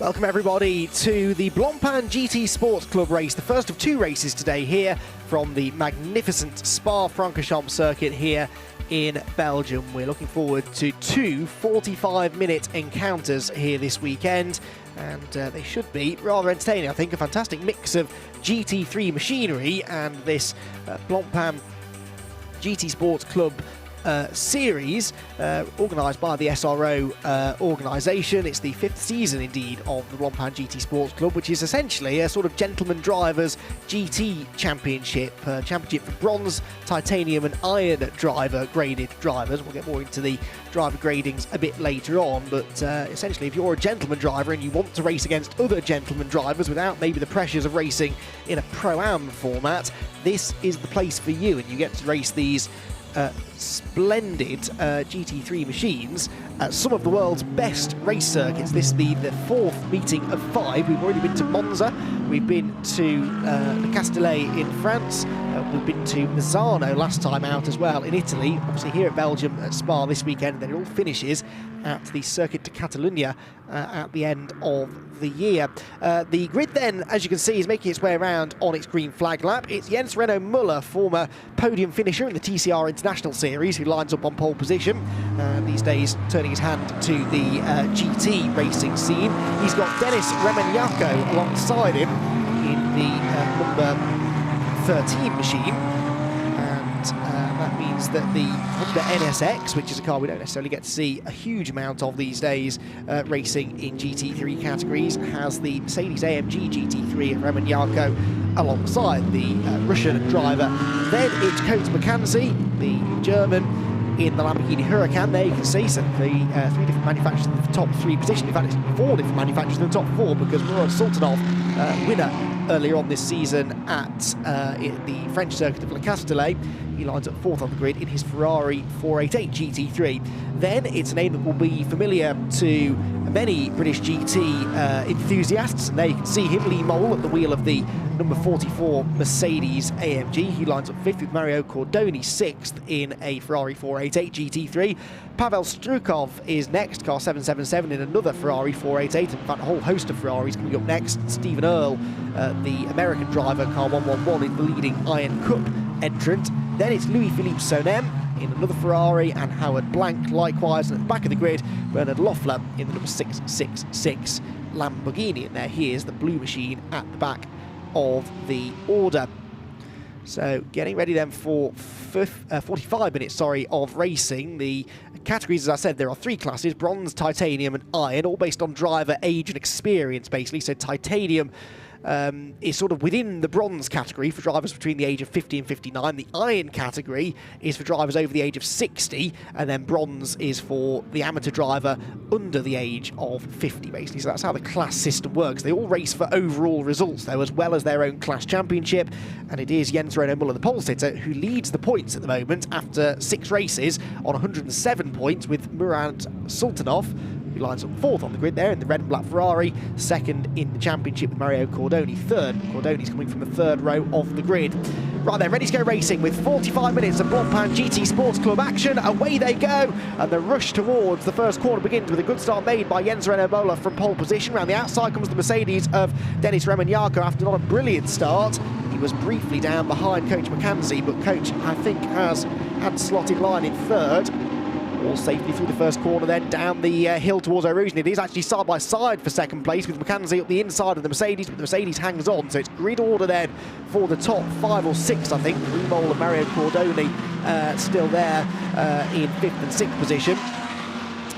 Welcome everybody to the Blancpain GT Sports Club race, the first of two races today here from the magnificent Spa-Francorchamps circuit here in Belgium. We're looking forward to two 45-minute encounters here this weekend, and they should be rather entertaining. I think a fantastic mix of GT3 machinery and this Blancpain GT Sports Club series organised by the SRO organisation. It's the fifth season indeed of the Blancpain GT Sports Club, which is essentially a sort of gentleman drivers GT championship, championship for bronze, titanium and iron driver graded drivers. We'll get more into the driver gradings a bit later on, but essentially if you're a gentleman driver and you want to race against other gentleman drivers without maybe the pressures of racing in a Pro-Am format, this is the place for you, and you get to race these splendid GT3 machines at some of the world's best race circuits. This is the fourth meeting of five. We've already been to Monza, we've been to Le Castellet in France, we've been to Misano last time out as well in Italy, obviously here at Belgium at Spa this weekend, and then it all finishes at the Circuit de Catalunya at the end of the year. The grid then, as you can see, is making its way around on its green flag lap. It's Jens Renaud Müller, former podium finisher in the TCR International Series, who lines up on pole position, these days turning his hand to the GT racing scene. He's got Dennis Remignaco alongside him in the number 13 machine, and that means that the Honda NSX, which is a car we don't necessarily get to see a huge amount of these days racing in GT3 categories, has the Mercedes AMG GT3 of Remignaco alongside the Russian driver. Then it's Coates McKenzie, the German, in the Lamborghini Huracan. There you can see some three different manufacturers in the top three position. In fact, it's four different manufacturers in the top four, because Murad Sultanov, winner earlier on this season at the French circuit of Le Castellet, he lines up fourth on the grid in his Ferrari 488 GT3. Then it's a name that will be familiar to many British GT enthusiasts, and there you can see him, Lee Mole, at the wheel of the number 44 Mercedes AMG. He lines up fifth with Mario Cordoni, sixth in a Ferrari 488 GT3. Pavel Strukov is next, car 777 in another Ferrari 488. In fact, a whole host of Ferraris coming up next. Stephen Earle, the American driver, car 111, is the leading Iron Cup entrant. Then it's Louis-Philippe Sonem in another Ferrari, and Howard Blank likewise. And at the back of the grid, Bernard Loeffler in the number 666 Lamborghini. And there he is, the blue machine at the back of the order. So getting ready then for 45 minutes, of racing. The categories, as I said, there are three classes: bronze, titanium and iron, all based on driver age and experience, basically. So titanium is sort of within the bronze category for drivers between the age of 50 and 59. The iron category is for drivers over the age of 60, and then bronze is for the amateur driver under the age of 50, basically. So that's how the class system works. They all race for overall results, though, as well as their own class championship, and it is Jens Renaud Müller, the pole sitter, who leads the points at the moment after 6 races on 107 points, with Murad Sultanov, who lines up fourth on the grid there in the red and black Ferrari, second in the championship with Mario Cordoni, third. Cordoni's coming from the third row of the grid. Right then, ready to go racing with 45 minutes of Blancpain GT Sports Club action. Away they go, and the rush towards the first corner begins with a good start made by Jens Renaud Müller from pole position. Around the outside comes the Mercedes of Dennis Remignaco after not a brilliant start. He was briefly down behind Coach McKenzie, but Coach, I think, has had slotted line in third. All safely through the first corner, then down the hill towards Erosion. It is actually side by side for second place, with McKenzie up the inside of the Mercedes, but the Mercedes hangs on. So it's grid order then for the top 5 or 6, I think. Remol and Mario Cordoni still there in 5th and 6th position.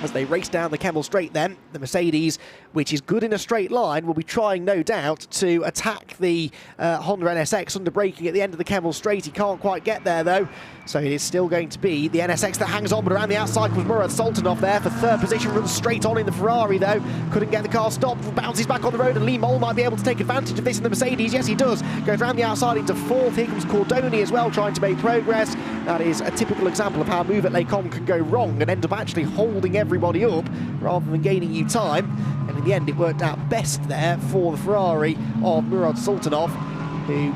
As they race down the Kemmel Straight then, the Mercedes, which is good in a straight line, will be trying, no doubt, to attack the Honda NSX under braking at the end of the Kemmel Straight. He can't quite get there, though, so it is still going to be the NSX that hangs on, but around the outside comes Murad Sultanov there for third position, runs straight on in the Ferrari, though. Couldn't get the car stopped, bounces back on the road, and Lee Mole might be able to take advantage of this in the Mercedes. Yes, he does. Goes around the outside into fourth. Here comes Cordoni as well, trying to make progress. That is a typical example of how a move at Les Combes can go wrong and end up actually holding everybody up rather than gaining you time. And in the end, it worked out best there for the Ferrari of Murad Sultanov, who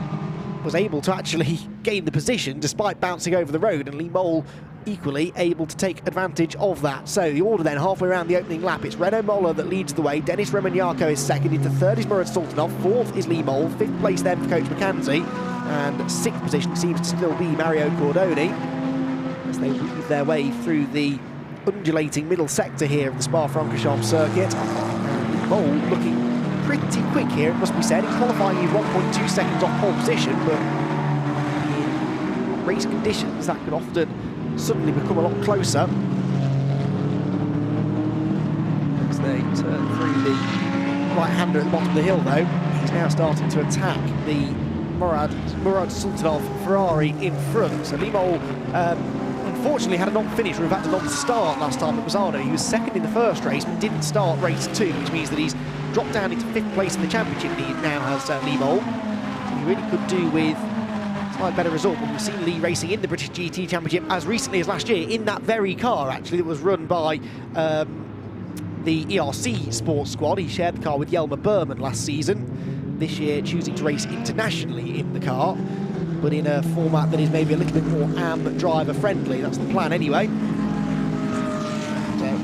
was able to actually gain the position despite bouncing over the road, and Lee Mole equally able to take advantage of that. So the order then, halfway around the opening lap, it's Renaud Moller that leads the way. Dennis Romagnaco is second. Into third is Murad Sultanov. Fourth is Lee Mole. Fifth place then for Coach McKenzie. And sixth position seems to still be Mario Cordoni as they weave their way through the undulating middle sector here of the Spa-Francorchamps circuit. And Lee Mole looking pretty quick here, it must be said. He's qualifying, he's 1.2 seconds off pole position, but in race conditions that could often suddenly become a lot closer as they turn through the right-hander at the bottom of the hill. Though he's now starting to attack the Murad Sultanov Ferrari in front. So Lee Mole unfortunately had a non-finish, or in fact a non-start last time at Misano. He was second in the first race but didn't start race 2, which means that he's dropped down into 5th place in the championship. He now has Lee Mole. He really could do with slight better result, but we've seen Lee racing in the British GT Championship as recently as last year in that very car, actually, that was run by the ERC Sports Squad. He shared the car with Jelmer Berman last season. This year choosing to race internationally in the car, but in a format that is maybe a little bit more AM driver friendly. That's the plan anyway. And,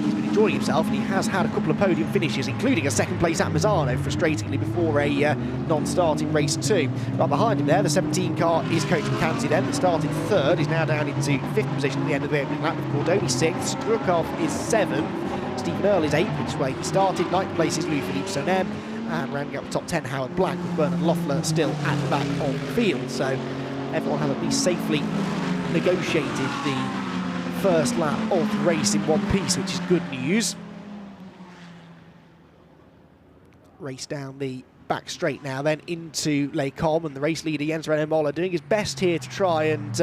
he's been enjoying himself, and he has had a couple of podium finishes, including a second place at Misano, frustratingly, before a non-start in race 2. Right behind him there, the 17 car is Coach McKenzie then, that started third, is now down into 5th position at the end of the opening lap, with Cordoni 6th, Strukov is 7th, Stephen Earle is 8th, which is where he started, 9th place is Louis-Philippe Sonem, and rounding up the top 10, Howard Blank, with Bernard Loeffler still at the back of the field. So everyone has at least safely negotiated the first lap of the race in one piece, which is good news. Race down the back straight now, then into Les Combes, and the race leader Jens Renaud Moller doing his best here to try and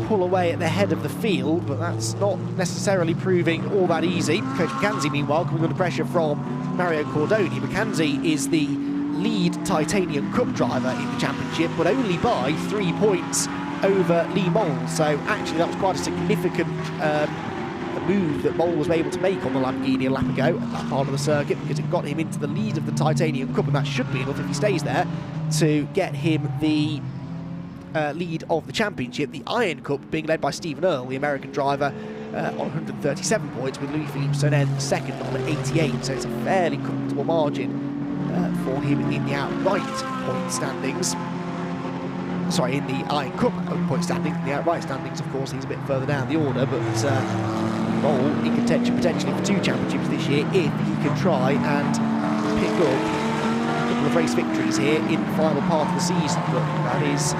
pull away at the head of the field, but that's not necessarily proving all that easy. Coach McKenzie, meanwhile, coming under pressure from Mario Cordoni. McKenzie is the lead Titanium Cup driver in the championship, but only by 3 points over Lee Mole. So actually that was quite a significant move that Mole was able to make on the Lamborghini a lap ago at that part of the circuit, because it got him into the lead of the Titanium Cup, and that should be enough if he stays there to get him the lead of the championship. The Iron Cup being led by Stephen Earle, the American driver, on 137 points, with Louis-Philippe Sonnen second on 88, so it's a fairly comfortable margin for him in the outright point standings. Sorry, in the Iron Cup point standings. In the outright standings, of course, he's a bit further down the order, but Mole in contention potentially for 2 championships this year if he can try and pick up a couple of race victories here in the final part of the season. But that is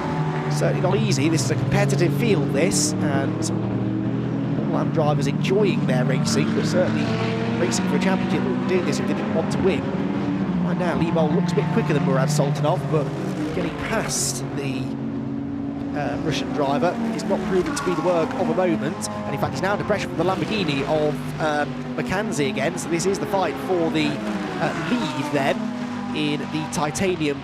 certainly not easy. This is a competitive field, this, and all AM drivers enjoying their racing, but certainly racing for a championship. They wouldn't be doing this if they didn't want to win. Right now, Lee Mole looks a bit quicker than Murad Sultanov, but getting past the Russian driver is not proving to be the work of a moment, and in fact he's now under pressure from the Lamborghini of McKenzie again, so this is the fight for the lead then in the titanium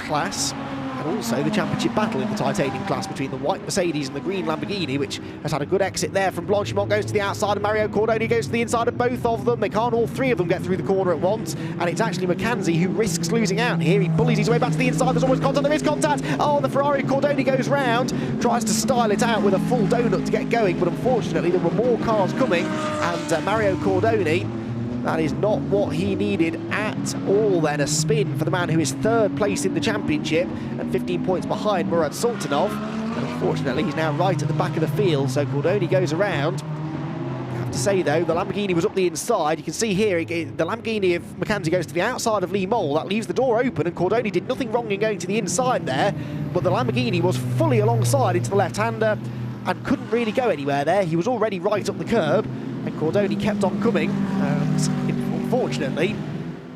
class, and also the championship battle in the titanium class between the white Mercedes and the green Lamborghini, which has had a good exit there from Blancpain. Goes to the outside, and Mario Cordoni goes to the inside of both of them. They can't all 3 of them get through the corner at once, and it's actually McKenzie who risks losing out here. He bullies his way back to the inside. There's almost contact. There is contact. Oh, the Ferrari Cordoni goes round, tries to style it out with a full donut to get going, but unfortunately there were more cars coming, and Mario Cordoni, that is not what he needed at all then. A spin for the man who is 3rd place in the championship and 15 points behind Murad Sultanov. And unfortunately, he's now right at the back of the field, so Cordoni goes around. I have to say, though, the Lamborghini was up the inside. You can see here, the Lamborghini of McKenzie goes to the outside of Lee Mole. That leaves the door open, and Cordoni did nothing wrong in going to the inside there, but the Lamborghini was fully alongside into the left-hander and couldn't really go anywhere there. He was already right up the curb, and Cordoni kept on coming, and unfortunately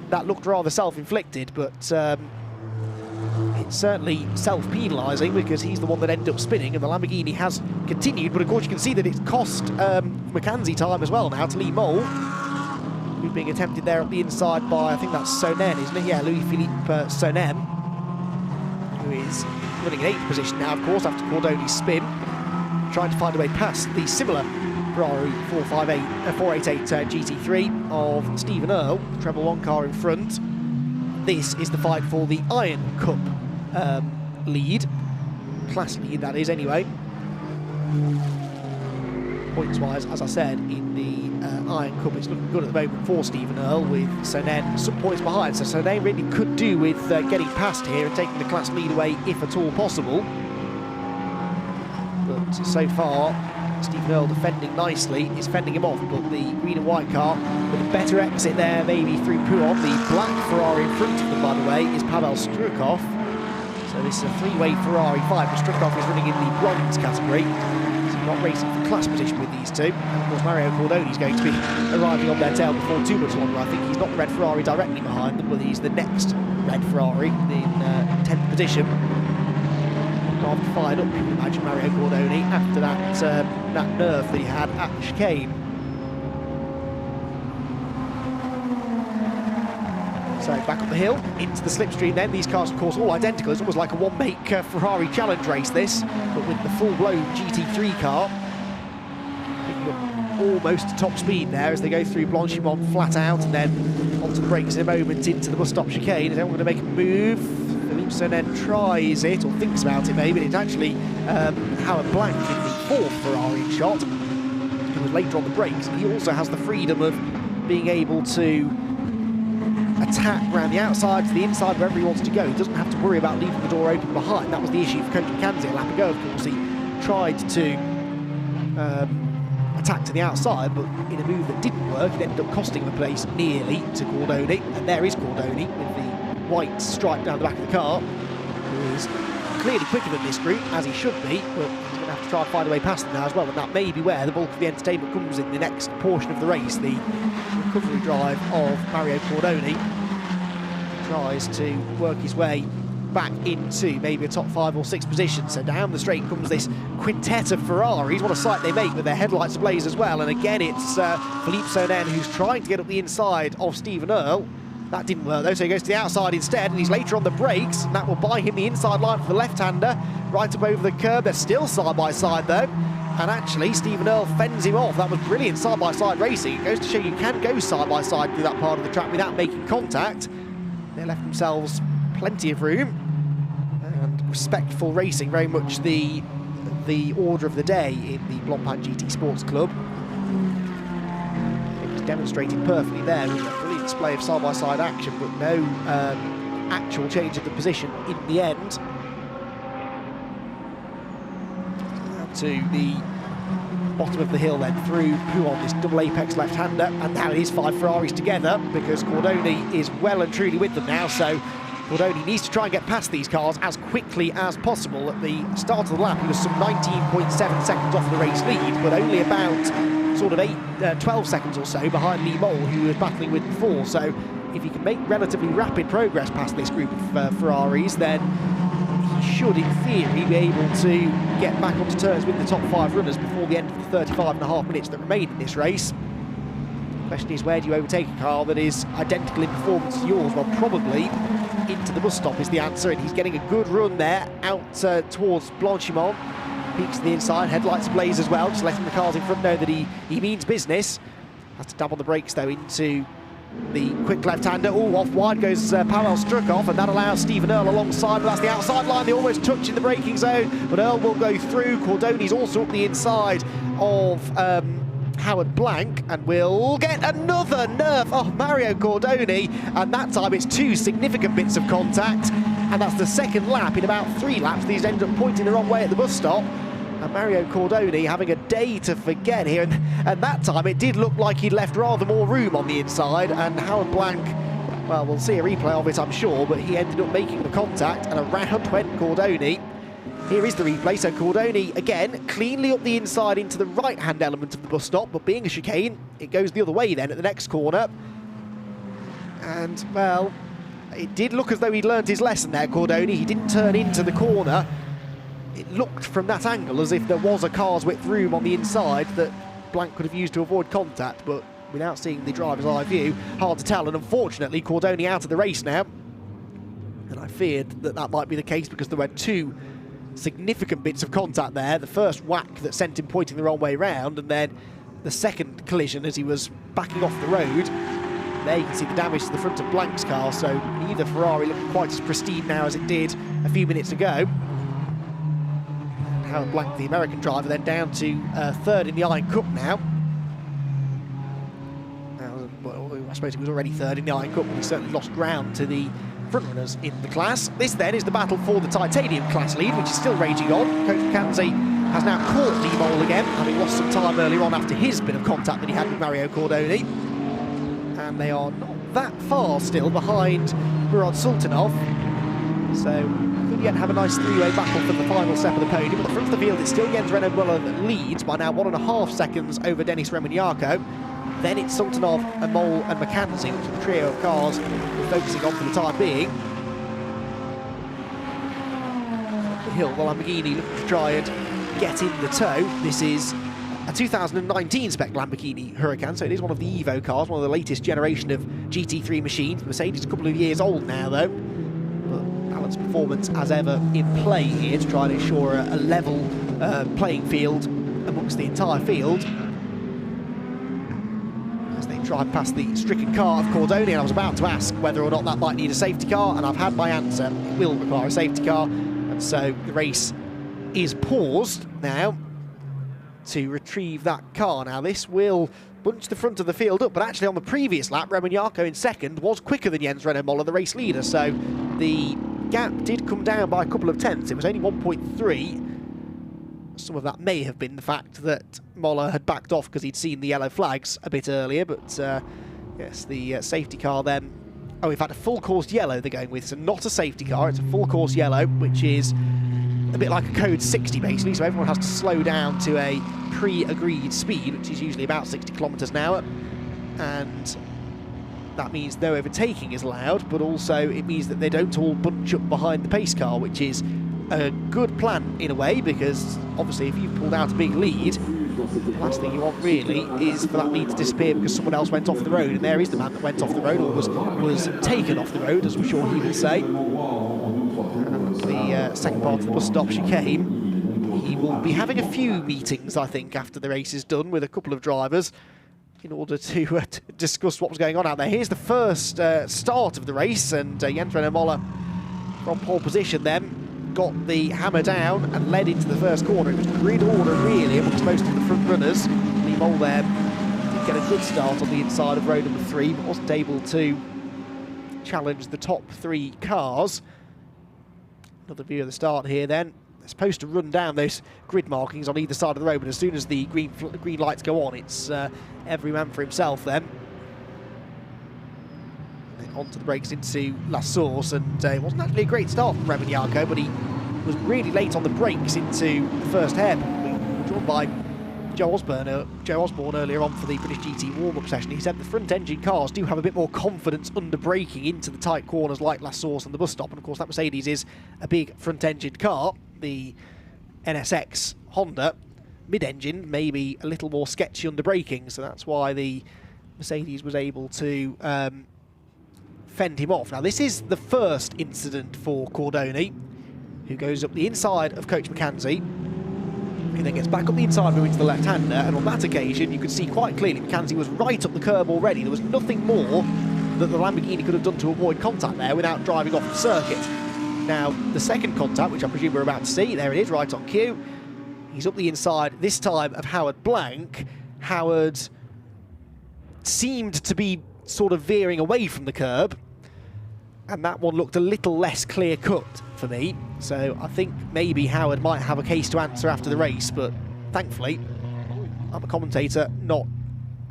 that looked rather self-inflicted, but it's certainly self-penalising because he's the one that ended up spinning, and the Lamborghini has continued, but of course you can see that it's cost McKenzie time as well now to Lee Mole, who's being attempted there up the inside by, I think that's Sonnen, isn't it? Yeah, Louis-Philippe Sonnen, who is running in 8th position now, of course, after Cordoni's spin, trying to find a way past the similar Ferrari 488 GT3 of Stephen Earle, the treble 1 car in front. This is the fight for the Iron Cup lead, class lead that is anyway. points-wise, as I said, in the Iron Cup. It's looking good at the moment for Stephen Earle, with Sonnen some points behind. So Sonnen really could do with getting past here and taking the class lead away if at all possible. But so far, Stephen Earle defending nicely, is fending him off, but the green and white car with a better exit there, maybe through Pouon. The black Ferrari in front of them, by the way, is Pavel Strukov. So this is a three-way Ferrari fight, but Strukov is running in the bronze category. So you're not racing for class position with these two. And of course, Mario Cordoni is going to be arriving on their tail before too much longer. I think he's not the red Ferrari directly behind them, but he's the next red Ferrari in 10th position. Rather fired up, you can imagine, Mario Cordoni, after that nerve that he had at the chicane. So back up the hill, into the slipstream then. These cars, of course, all identical. It's almost like a one-make Ferrari challenge race, this, but with the full-blown GT3 car. Picking up almost top speed there as they go through Blancpain flat out, and then onto the brakes in a moment into the bus stop chicane. They don't want to make a move. Sonnen tries it, or thinks about it maybe, and it's actually Howard Blank in the fourth Ferrari shot, who was later on the brakes, and he also has the freedom of being able to attack around the outside to the inside, wherever he wants to go. He doesn't have to worry about leaving the door open behind. That was the issue for Coach McKenzie a lap ago, of course. He tried to attack to the outside, but in a move that didn't work, it ended up costing the place nearly to Cordoni, and there is Cordoni with the white stripe down the back of the car, who is clearly quicker than this group, as he should be, but he's going to have to try and find a way past them now as well, and that may be where the bulk of the entertainment comes in the next portion of the race. The recovery drive of Mario Cordoni tries to work his way back into maybe a top 5 or 6 position. So down the straight comes this quintet of Ferraris. What a sight they make with their headlights ablaze as well, and again it's Philippe Sonnen who's trying to get up the inside of Stephen Earle. That didn't work though, so he goes to the outside instead, and he's later on the brakes, and that will buy him the inside line for the left-hander, right up over the curb. They're still side-by-side though, and actually Stephen Earle fends him off. That was brilliant side-by-side racing. It goes to show you can go side-by-side through that part of the track without making contact. They left themselves plenty of room, and respectful racing, very much the order of the day in the Blancpain GT Sports Club. It was demonstrated perfectly there with a brilliant display of side-by-side action, but no actual change of the position in the end. To the bottom of the hill then, through Pouon, this double apex left-hander, and now it is 5 Ferraris together, because Cordoni is well and truly with them now, so Cordoni needs to try and get past these cars as quickly as possible. At the start of the lap, he was some 19.7 seconds off the race lead, but only about sort of 12 seconds or so behind Lee Mole, who he was battling with before. So if he can make relatively rapid progress past this group of Ferraris, then he should, in theory, be able to get back onto terms with the top 5 runners before the end of the 35.5 minutes that remain in this race. The question is, where do you overtake a car that is identical in performance to yours? Well, probably into the bus stop is the answer, and he's getting a good run there out towards Blancpain. Peaks to the inside, headlights ablaze as well, just letting the cars in front know that he means business. Has to dab on the brakes though into the quick left-hander. Oh, off wide goes Pavel Strukov, and that allows Stephen Earle alongside, but that's the outside line. They almost touch in the braking zone, but Earle will go through. Cordoni's also up the inside of Howard Blank, and we'll get another nerf off Mario Cordoni, and that time it's 2 significant bits of contact, and that's the second lap in about 3 laps. These ended up pointing the wrong way at the bus stop, and Mario Cordoni having a day to forget here, and that time it did look like he'd left rather more room on the inside, and Howard Blank, well, we'll see a replay of it I'm sure, but he ended up making the contact, and around went Cordoni. Here is the replay, so Cordoni again cleanly up the inside into the right-hand element of the bus stop, but being a chicane, it goes the other way then at the next corner. And, well, it did look as though he'd learned his lesson there, Cordoni. He didn't turn into the corner. It looked from that angle as if there was a car's width room on the inside that Blank could have used to avoid contact, but without seeing the driver's eye view, hard to tell. And unfortunately, Cordoni out of the race now. And I feared that that might be the case because there were 2 significant bits of contact there. The first whack that sent him pointing the wrong way round, and then the second collision as he was backing off the road. There you can see the damage to the front of Blank's car, so neither Ferrari looking quite as pristine now as it did a few minutes ago. Howard Blank, the American driver, then down to third in the Iron Cup now. Well, I suppose he was already third in the Iron Cup, but he certainly lost ground to the frontrunners in the class. This then is the battle for the titanium class lead, which is still raging on. Coach McKenzie has now caught Lee Mole again, having lost some time earlier on after his bit of contact that he had with Mario Cordoni. And they are not that far still behind Murad Sultanov. So could yet have a nice three-way battle for the final step of the podium. At the front of the field, it's still Jens Renaud-Muller that leads by now 1.5 seconds over Denis Remignaco. Then it's Sultanov, and Mole and McKenzie, which are the trio of cars we're focusing on for the time being. The hill, the Lamborghini looking to try and get in the tow. This is a 2019 spec Lamborghini Huracan, so it is one of the Evo cars, one of the latest generation of GT3 machines. Mercedes is a couple of years old now, though. But balanced performance, as ever, in play here to try and ensure a level playing field amongst the entire field. Drive past the stricken car of Cordoni, and I was about to ask whether or not that might need a safety car, and I've had my answer. It will require a safety car, and so the race is paused now to retrieve that car. Now this will bunch the front of the field up, but actually on the previous lap, Remignaco in second was quicker than Jens Renaud-Muller, the race leader, so the gap did come down by a couple of tenths. It was only 1.3. Some of that may have been the fact that Moller had backed off because he'd seen the yellow flags a bit earlier, but yes, the safety car then... Oh, in fact, a full course yellow they're going with, so not a safety car, it's a full course yellow, which is a bit like a code 60 basically, so everyone has to slow down to a pre-agreed speed, which is usually about 60 kilometres an hour, and that means no overtaking is allowed, but also it means that they don't all bunch up behind the pace car, which is a good plan in a way, because obviously if you've pulled out a big lead, the last thing you want really is for that lead to disappear because someone else went off the road, and there is the man that went off the road, or was taken off the road, as I'm sure he will say. And the second part of the bus stop chicane, he will be having a few meetings, I think, after the race is done with a couple of drivers in order to discuss what was going on out there. Here's the first start of the race, and Jens Renaud-Muller from pole position then got the hammer down and led into the first corner. It was grid order really amongst most of the front runners. Lee Mole there did get a good start on the inside of row number 3, but wasn't able to challenge the top 3 cars. Another view of the start here then. They're supposed to run down those grid markings on either side of the road, but as soon as the green lights go on, it's every man for himself then. Onto the brakes into La Source, and it wasn't actually a great start from Remignaco, but he was really late on the brakes into the first hairpin, drawn by Joe Osborne earlier on for the British GT warm-up session. He said the front-engine cars do have a bit more confidence under braking into the tight corners like La Source and the bus stop, and of course that Mercedes is a big front-engine car. The NSX Honda mid-engine may be a little more sketchy under braking, so that's why the Mercedes was able to fend him off. Now this is the first incident for Cordoni, who goes up the inside of Coach McKenzie, who then gets back up the inside moving to the left-hander, and on that occasion you could see quite clearly McKenzie was right up the curb already. There was nothing more that the Lamborghini could have done to avoid contact there without driving off the circuit. Now the second contact, which I presume we're about to see, there it is, right on cue. He's up the inside, this time of Howard Blank. Howard seemed to be sort of veering away from the curb, and that one looked a little less clear-cut for me, so I think maybe Howard might have a case to answer after the race, but thankfully I'm a commentator, not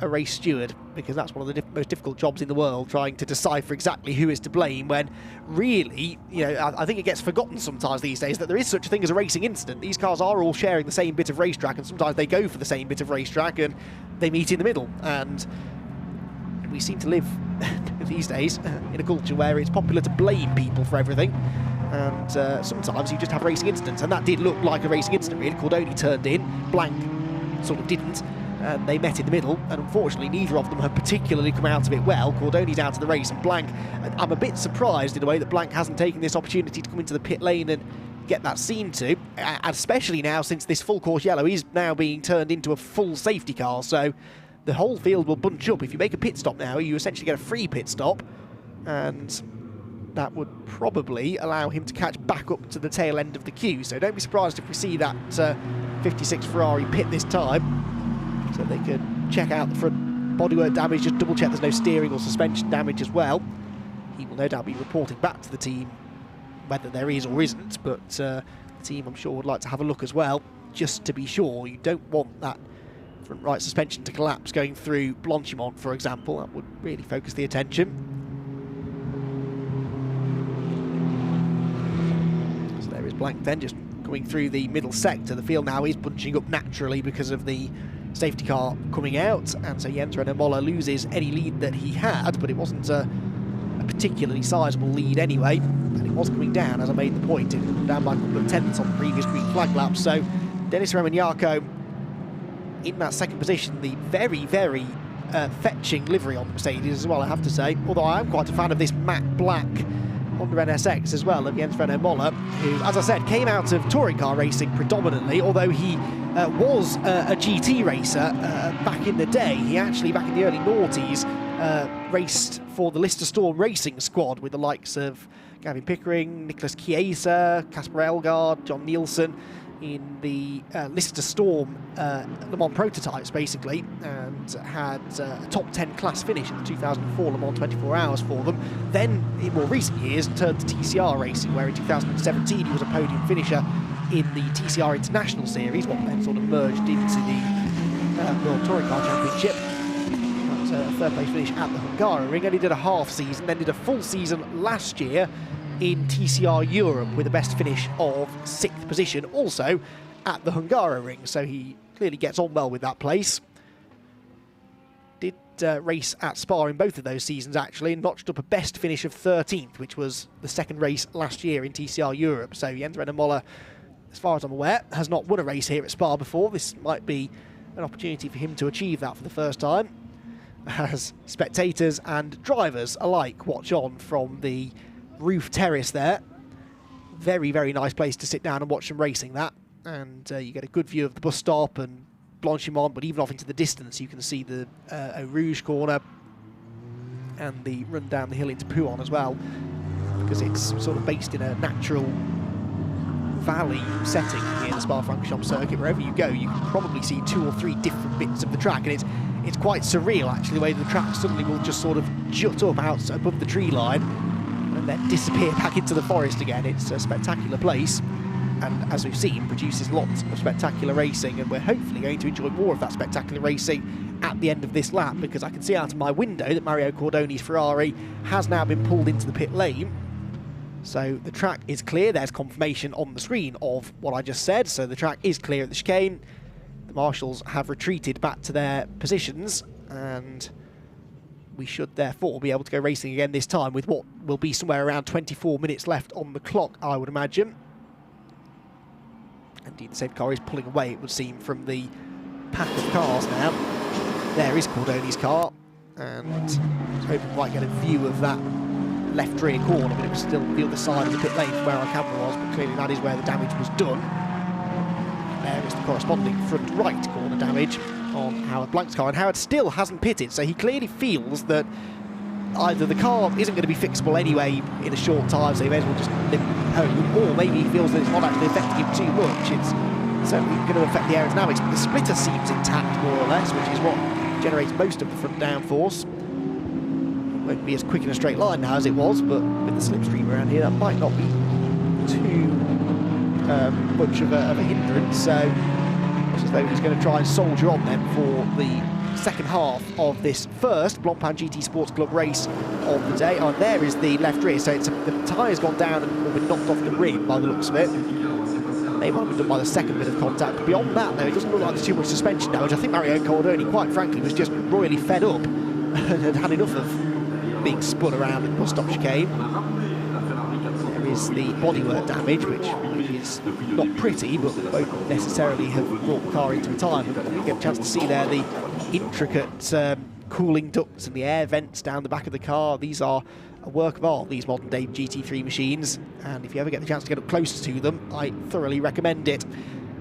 a race steward, because that's one of the most difficult jobs in the world, trying to decipher exactly who is to blame, when really, you know, I think it gets forgotten sometimes these days that there is such a thing as a racing incident. These cars are all sharing the same bit of racetrack, and sometimes they go for the same bit of racetrack and they meet in the middle, and we seem to live these days in a culture where it's popular to blame people for everything, and sometimes you just have racing incidents, and that did look like a racing incident really. Cordoni turned in, Blank sort of didn't, and they met in the middle, and unfortunately neither of them have particularly come out of it well. Cordoni's out of the race, and Blank, I'm a bit surprised in a way that Blank hasn't taken this opportunity to come into the pit lane and get that seen to, especially now since this full course yellow is now being turned into a full safety car, so the whole field will bunch up. If you make a pit stop now, you essentially get a free pit stop, and that would probably allow him to catch back up to the tail end of the queue. So don't be surprised if we see that 56 Ferrari pit this time, so they can check out the front bodywork damage, just double check there's no steering or suspension damage as well. He will no doubt be reporting back to the team whether there is or isn't, but the team I'm sure would like to have a look as well, just to be sure. You don't want that front right suspension to collapse going through Blancpain, for example. That would really focus the attention. So there is Blancpain just coming through the middle sector. The field now is bunching up naturally because of the safety car coming out, and so Jens Renault Moller loses any lead that he had, but it wasn't a particularly sizable lead anyway, and it was coming down, as I made the point. It was down by a couple of tenths on the previous green flag lap. So Dennis Romagnaco in that second position, the very, very fetching livery on the Mercedes as well, I have to say, although I am quite a fan of this matte black Honda NSX as well of Jens Renault Moller, who, as I said, came out of touring car racing predominantly, although he was a GT racer back in the day. He actually, back in the early noughties, raced for the Lister Storm racing squad with the likes of Gavin Pickering, Nicholas Chiesa, Casper Elgaard, John Nielsen in the Lister Storm Le Mans prototypes, basically, and had a top 10 class finish in the 2004 Le Mans 24 Hours for them. Then, in more recent years, turned to TCR racing, where in 2017 he was a podium finisher in the TCR International Series, what then sort of merged into the World Touring Car Championship. That was a third place finish at the Hungaroring, and he did a half season, then did a full season last year in TCR Europe with a best finish of 6th position, also at the Hungaroring. So he clearly gets on well with that place. Did race at Spa in both of those seasons, actually, and notched up a best finish of 13th, which was the second race last year in TCR Europe. So Jens Renault Moller, as far as I'm aware, has not won a race here at Spa before. This might be an opportunity for him to achieve that for the first time, as spectators and drivers alike watch on from the roof terrace there. Very, very nice place to sit down and watch some racing, that. And you get a good view of the bus stop and Blancpain, but even off into the distance you can see the Eau Rouge corner and the run down the hill into Pouhon as well, because it's sort of based in a natural valley setting here in the Spa-Francorchamps circuit. Wherever you go, you can probably see 2 or 3 different bits of the track, and it's quite surreal, actually, the way the track suddenly will just sort of jut up out above the tree line and then disappear back into the forest again. It's a spectacular place, and as we've seen, produces lots of spectacular racing, and we're hopefully going to enjoy more of that spectacular racing at the end of this lap, because I can see out of my window that Mario Cordoni's Ferrari has now been pulled into the pit lane. So the track is clear. There's confirmation on the screen of what I just said. So the track is clear at the chicane. The marshals have retreated back to their positions, and we should therefore be able to go racing again this time with what will be somewhere around 24 minutes left on the clock, I would imagine. Indeed, the safety car is pulling away, it would seem, from the pack of cars now. There is Cordoni's car, and I was hoping we might get a view of that left rear corner, but it was still the other side of the pit lane from where our camera was, but clearly that is where the damage was done. There is the corresponding front right corner damage on Howard Blank's car, and Howard still hasn't pitted, so he clearly feels that either the car isn't going to be fixable anyway in a short time, so he may as well just limp home, or maybe he feels that it's not actually affecting him too much. It's certainly going to affect the aerodynamics, but the splitter seems intact more or less, which is what generates most of the front downforce. Won't be as quick in a straight line now as it was, but with the slipstream around here, that might not be too much of a hindrance. So it's as though he's going to try and soldier on then for the second half of this first Blancpain GT Sports Club race of the day. Oh, there is the left rear, so the tyre's gone down and been knocked off the rim by the looks of it. They might have been done by the second bit of contact, but beyond that, though, it doesn't look like there's too much suspension damage. I think Mario Cordoni, quite frankly, was just royally fed up and had had enough of being spun around at the bus stop chicane. There is the bodywork damage, which is not pretty, but won't necessarily have brought the car into retirement. But we get a chance to see there the intricate cooling ducts and the air vents down the back of the car. These are a work of art, these modern day GT3 machines, and if you ever get the chance to get up close to them, I thoroughly recommend it.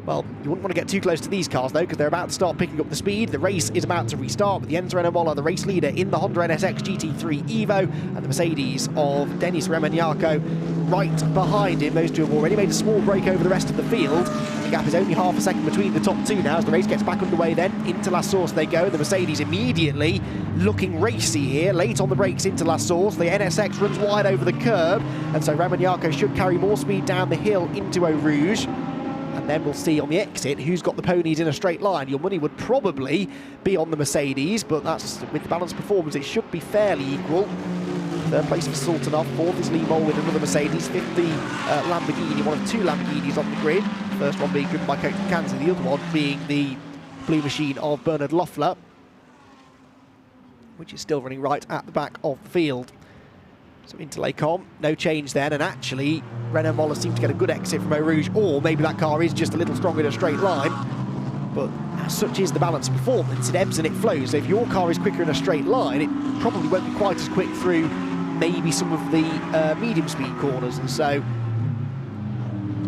Well, you wouldn't want to get too close to these cars, though, because they're about to start picking up the speed. The race is about to restart with the SRO Motorsports, the race leader in the Honda NSX GT3 Evo, and the Mercedes of Denis Remignaco right behind him. Those two have already made a small break over the rest of the field. The gap is only half a second between the top two now as the race gets back underway then. Into La Source they go. The Mercedes immediately looking racy here. Late on the brakes into La Source. The NSX runs wide over the curb, and so Remignaco should carry more speed down the hill into Eau Rouge. And then we'll see on the exit who's got the ponies in a straight line. Your money would probably be on the Mercedes, but that's with the balanced performance, it should be fairly equal. Third place for Sultanov, fourth is Lee Mole with another Mercedes, fifth the Lamborghini, one of two Lamborghinis on the grid. First one being driven by Coach McKenzie, the other one being the Blue Machine of Bernard Loeffler, which is still running right at the back of the field. So into Les Combes, no change then, and actually Renault Moller seemed to get a good exit from Eau Rouge, or maybe that car is just a little stronger in a straight line. But as such is the balanced performance, it ebbs and it flows. So if your car is quicker in a straight line, it probably won't be quite as quick through maybe some of the medium speed corners, and so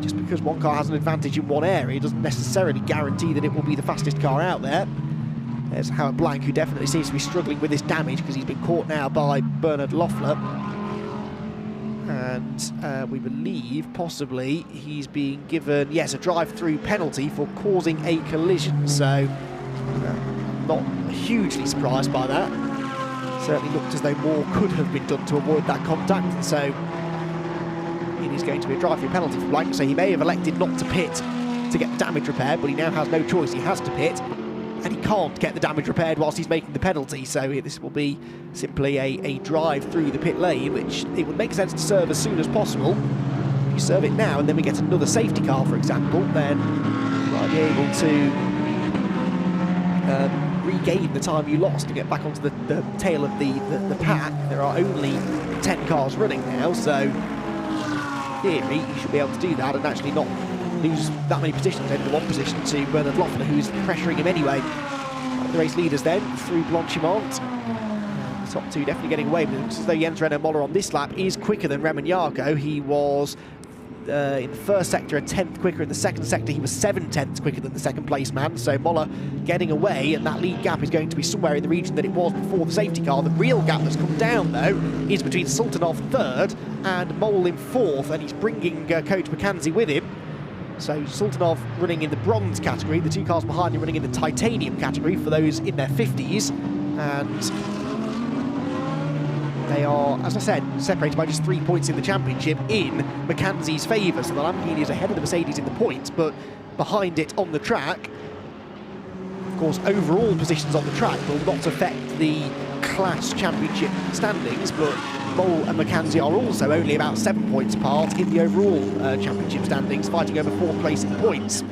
just because one car has an advantage in one area doesn't necessarily guarantee that it will be the fastest car out there. There's Howard Blank, who definitely seems to be struggling with this damage because he's been caught now by Bernard Loeffler. And we believe possibly he's being given, yes, a drive-through penalty for causing a collision. So not hugely surprised by that. Certainly looked as though more could have been done to avoid that contact. And so it is going to be a drive-through penalty for Blank. So he may have elected not to pit to get the damage repaired, but he now has no choice. He has to pit, and he can't get the damage repaired whilst he's making the penalty. So this will be simply a drive through the pit lane, which it would make sense to serve as soon as possible. If you serve it now and then we get another safety car, for example, then you might be able to regain the time you lost to get back onto the tail of the pack. There are only 10 cars running now, so in theory you should be able to do that and actually not lose that many positions, only the one position to Bernard Loeffler, who is pressuring him anyway. The race leaders then through Blancpain. The top two definitely getting away, but it looks as though Jens Renault Moller on this lap is quicker than Remignaco. He was in the first sector a 10th quicker, in the second sector he was 7/10ths quicker than the second place man, so Moller getting away, and that lead gap is going to be somewhere in the region that it was before the safety car. The real gap that's come down though is between Sultanov third and Mole in fourth, and he's bringing Coach McKenzie with him. So Sultanov running in the bronze category, the two cars behind him running in the titanium category for those in their 50s, and they are, as I said, separated by just 3 points in the championship in McKenzie's favour. So the Lamborghini is ahead of the Mercedes in the points, but behind it on the track. Of course, overall positions on the track will not affect the class championship standings, but Mole and McKenzie are also only about 7 points apart in the overall championship standings, fighting over fourth place in points.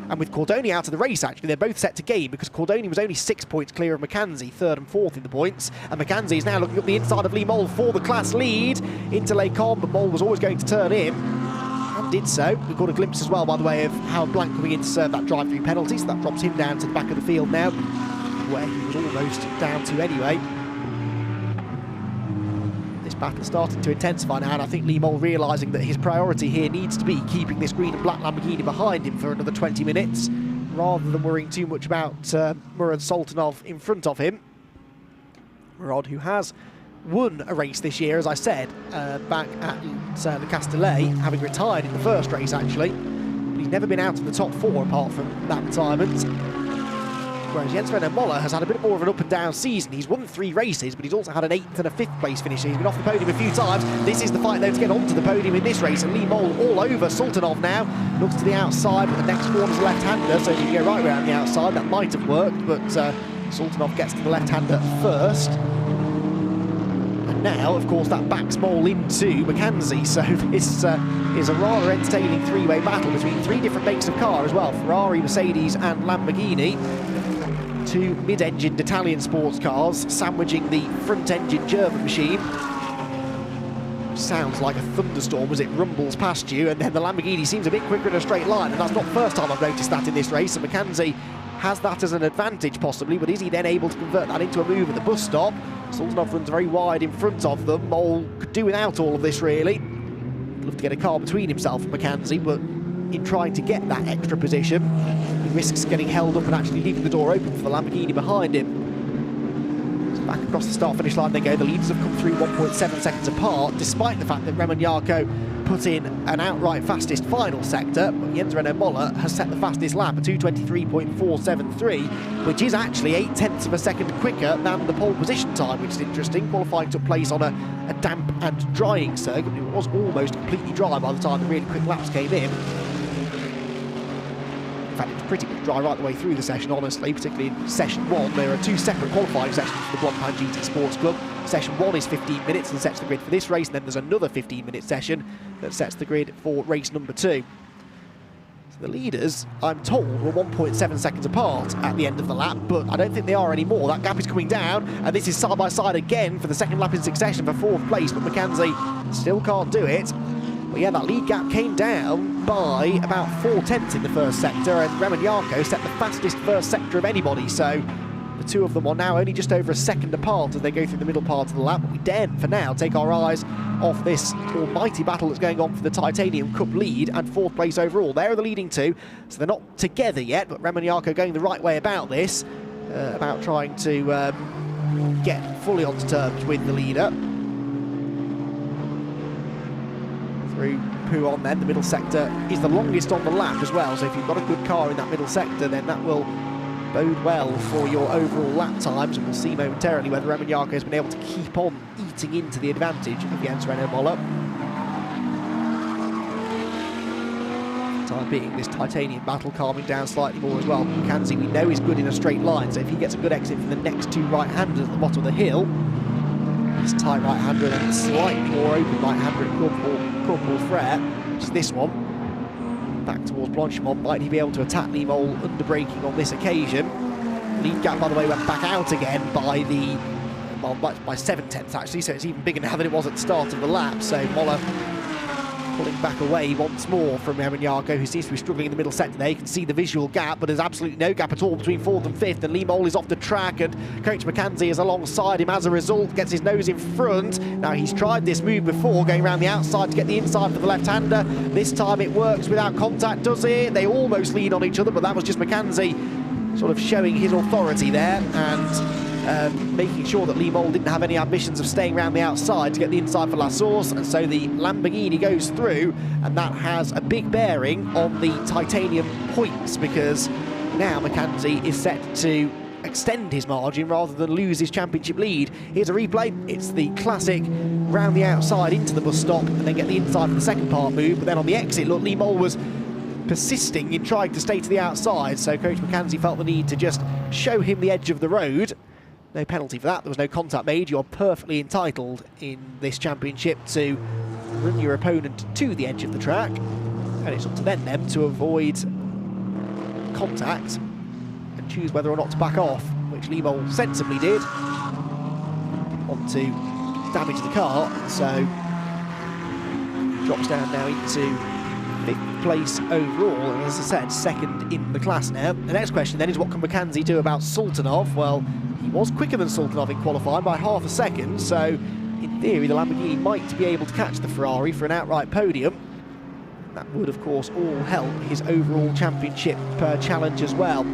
And with Cordoni out of the race, actually, they're both set to gain because Cordoni was only 6 points clear of McKenzie, third and fourth in the points. And McKenzie is now looking up the inside of Lee Mole for the class lead into Les Combes, but Mole was always going to turn in and did so. We caught a glimpse as well, by the way, of Howard Blank coming in to serve that drive-through penalty, so that drops him down to the back of the field now, where he was almost down to anyway. This battle starting to intensify now, and I think Lee Mole realising that his priority here needs to be keeping this green and black Lamborghini behind him for another 20 minutes, rather than worrying too much about Murad Sultanov in front of him. Murad, who has won a race this year, as I said, back at Le Castellet, having retired in the first race actually, but he's never been out of the top four apart from that retirement. Whereas Jens Renault Moller has had a bit more of an up and down season. He's won 3 races, but he's also had an 8th and a 5th place finish. He's been off the podium a few times. This is the fight though to get onto the podium in this race, and Lee Mole all over Sultanov now. Looks to the outside, but the next corner's a left-hander, so if you can go right around the outside, that might have worked, but Sultanov gets to the left-hander first. And now, of course, that backs Mole into McKenzie, so this is a rather entertaining three-way battle between 3 different makes of car as well, Ferrari, Mercedes and Lamborghini. 2 mid-engined Italian sports cars sandwiching the front-engine German machine. Sounds like a thunderstorm as it rumbles past you, and then the Lamborghini seems a bit quicker in a straight line, and that's not the first time I've noticed that in this race, and McKenzie has that as an advantage possibly, but is he then able to convert that into a move at the bus stop? Sultanov runs very wide in front of them. Mole could do without all of this really. He'd love to get a car between himself and McKenzie, but in trying to get that extra position. He risks getting held up and actually leaving the door open for the Lamborghini behind him. Back across the start-finish line they go. The leaders have come through 1.7 seconds apart, despite the fact that Raymond Jarko put in an outright fastest final sector. But Jens Renault Moller has set the fastest lap at 2:23.473, which is actually 0.8 of a second quicker than the pole position time, which is interesting. Qualifying took place on a damp and drying circuit. It was almost completely dry by the time the really quick laps came in. In fact, it was pretty much dry right the way through the session, honestly, particularly in session 1. There are 2 separate qualifying sessions for the Blancpain GT Sports Club. Session 1 is 15 minutes and sets the grid for this race, and then there's another 15-minute session that sets the grid for race number 2. So the leaders, I'm told, were 1.7 seconds apart at the end of the lap, but I don't think they are anymore. That gap is coming down, and this is side-by-side again for the second lap in succession for 4th place, but Mackenzie still can't do it. But yeah, that lead gap came down by about 0.4 in the first sector, and Raymond Jarko set the fastest first sector of anybody, so the two of them are now only just over a second apart as they go through the middle part of the lap. But we dare, for now, take our eyes off this almighty battle that's going on for the Titanium Cup lead and 4th place overall. They're the leading two, so they're not together yet, but Raymond Jarko going the right way about this, about trying to get fully onto terms with the leader. Through Poo on then, the middle sector is the longest on the lap as well, so if you've got a good car in that middle sector, then that will bode well for your overall lap times, and we'll see momentarily whether Raymond Jarko has been able to keep on eating into the advantage of Jens Renault Moller. For the time being, this Titanium battle calming down slightly more as well. Mackenzie, we know, is good in a straight line, so if he gets a good exit from the next 2 right-handers at the bottom of the hill, this tight right-hander and then slightly more open right-hander at Corporal Frere, which is this one, back towards Blancpain. Might he be able to attack Limol under braking on this occasion? Lead gap, by the way, went back out again by the by 7/10 actually, so it's even bigger now than it was at the start of the lap. So Moller pulling back away once more from Raymond Jarko, who seems to be struggling in the middle sector there. You can see the visual gap, but there's absolutely no gap at all between 4th and 5th, and Limol is off the track, and Coach Mackenzie is alongside him as a result, gets his nose in front. Now, he's tried this move before, going around the outside to get the inside for the left-hander. This time it works without contact, does it? They almost lean on each other, but that was just Mackenzie sort of showing his authority there, and making sure that Limol didn't have any ambitions of staying around the outside to get the inside for La Source, and so the Lamborghini goes through, and that has a big bearing on the Titanium points, because now Mackenzie is set to extend his margin rather than lose his championship lead. Here's a replay. It's the classic round the outside into the bus stop and then get the inside for the second part move, but then on the exit, look, Limol was persisting in trying to stay to the outside, so Coach Mackenzie felt the need to just show him the edge of the road. No penalty for that, there was no contact made. You're perfectly entitled in this championship to run your opponent to the edge of the track, and it's up to them to avoid contact and choose whether or not to back off, which Limol sensibly did. Didn't want to damage the car, so drops down now into 5th place overall, and as I said, 2nd in the class now. The next question then is, what can Mackenzie do about Sultanov? Well, he was quicker than Sultanov in qualifying by half a second, so in theory the Lamborghini might be able to catch the Ferrari for an outright podium. That would, of course, all help his overall championship challenge as well.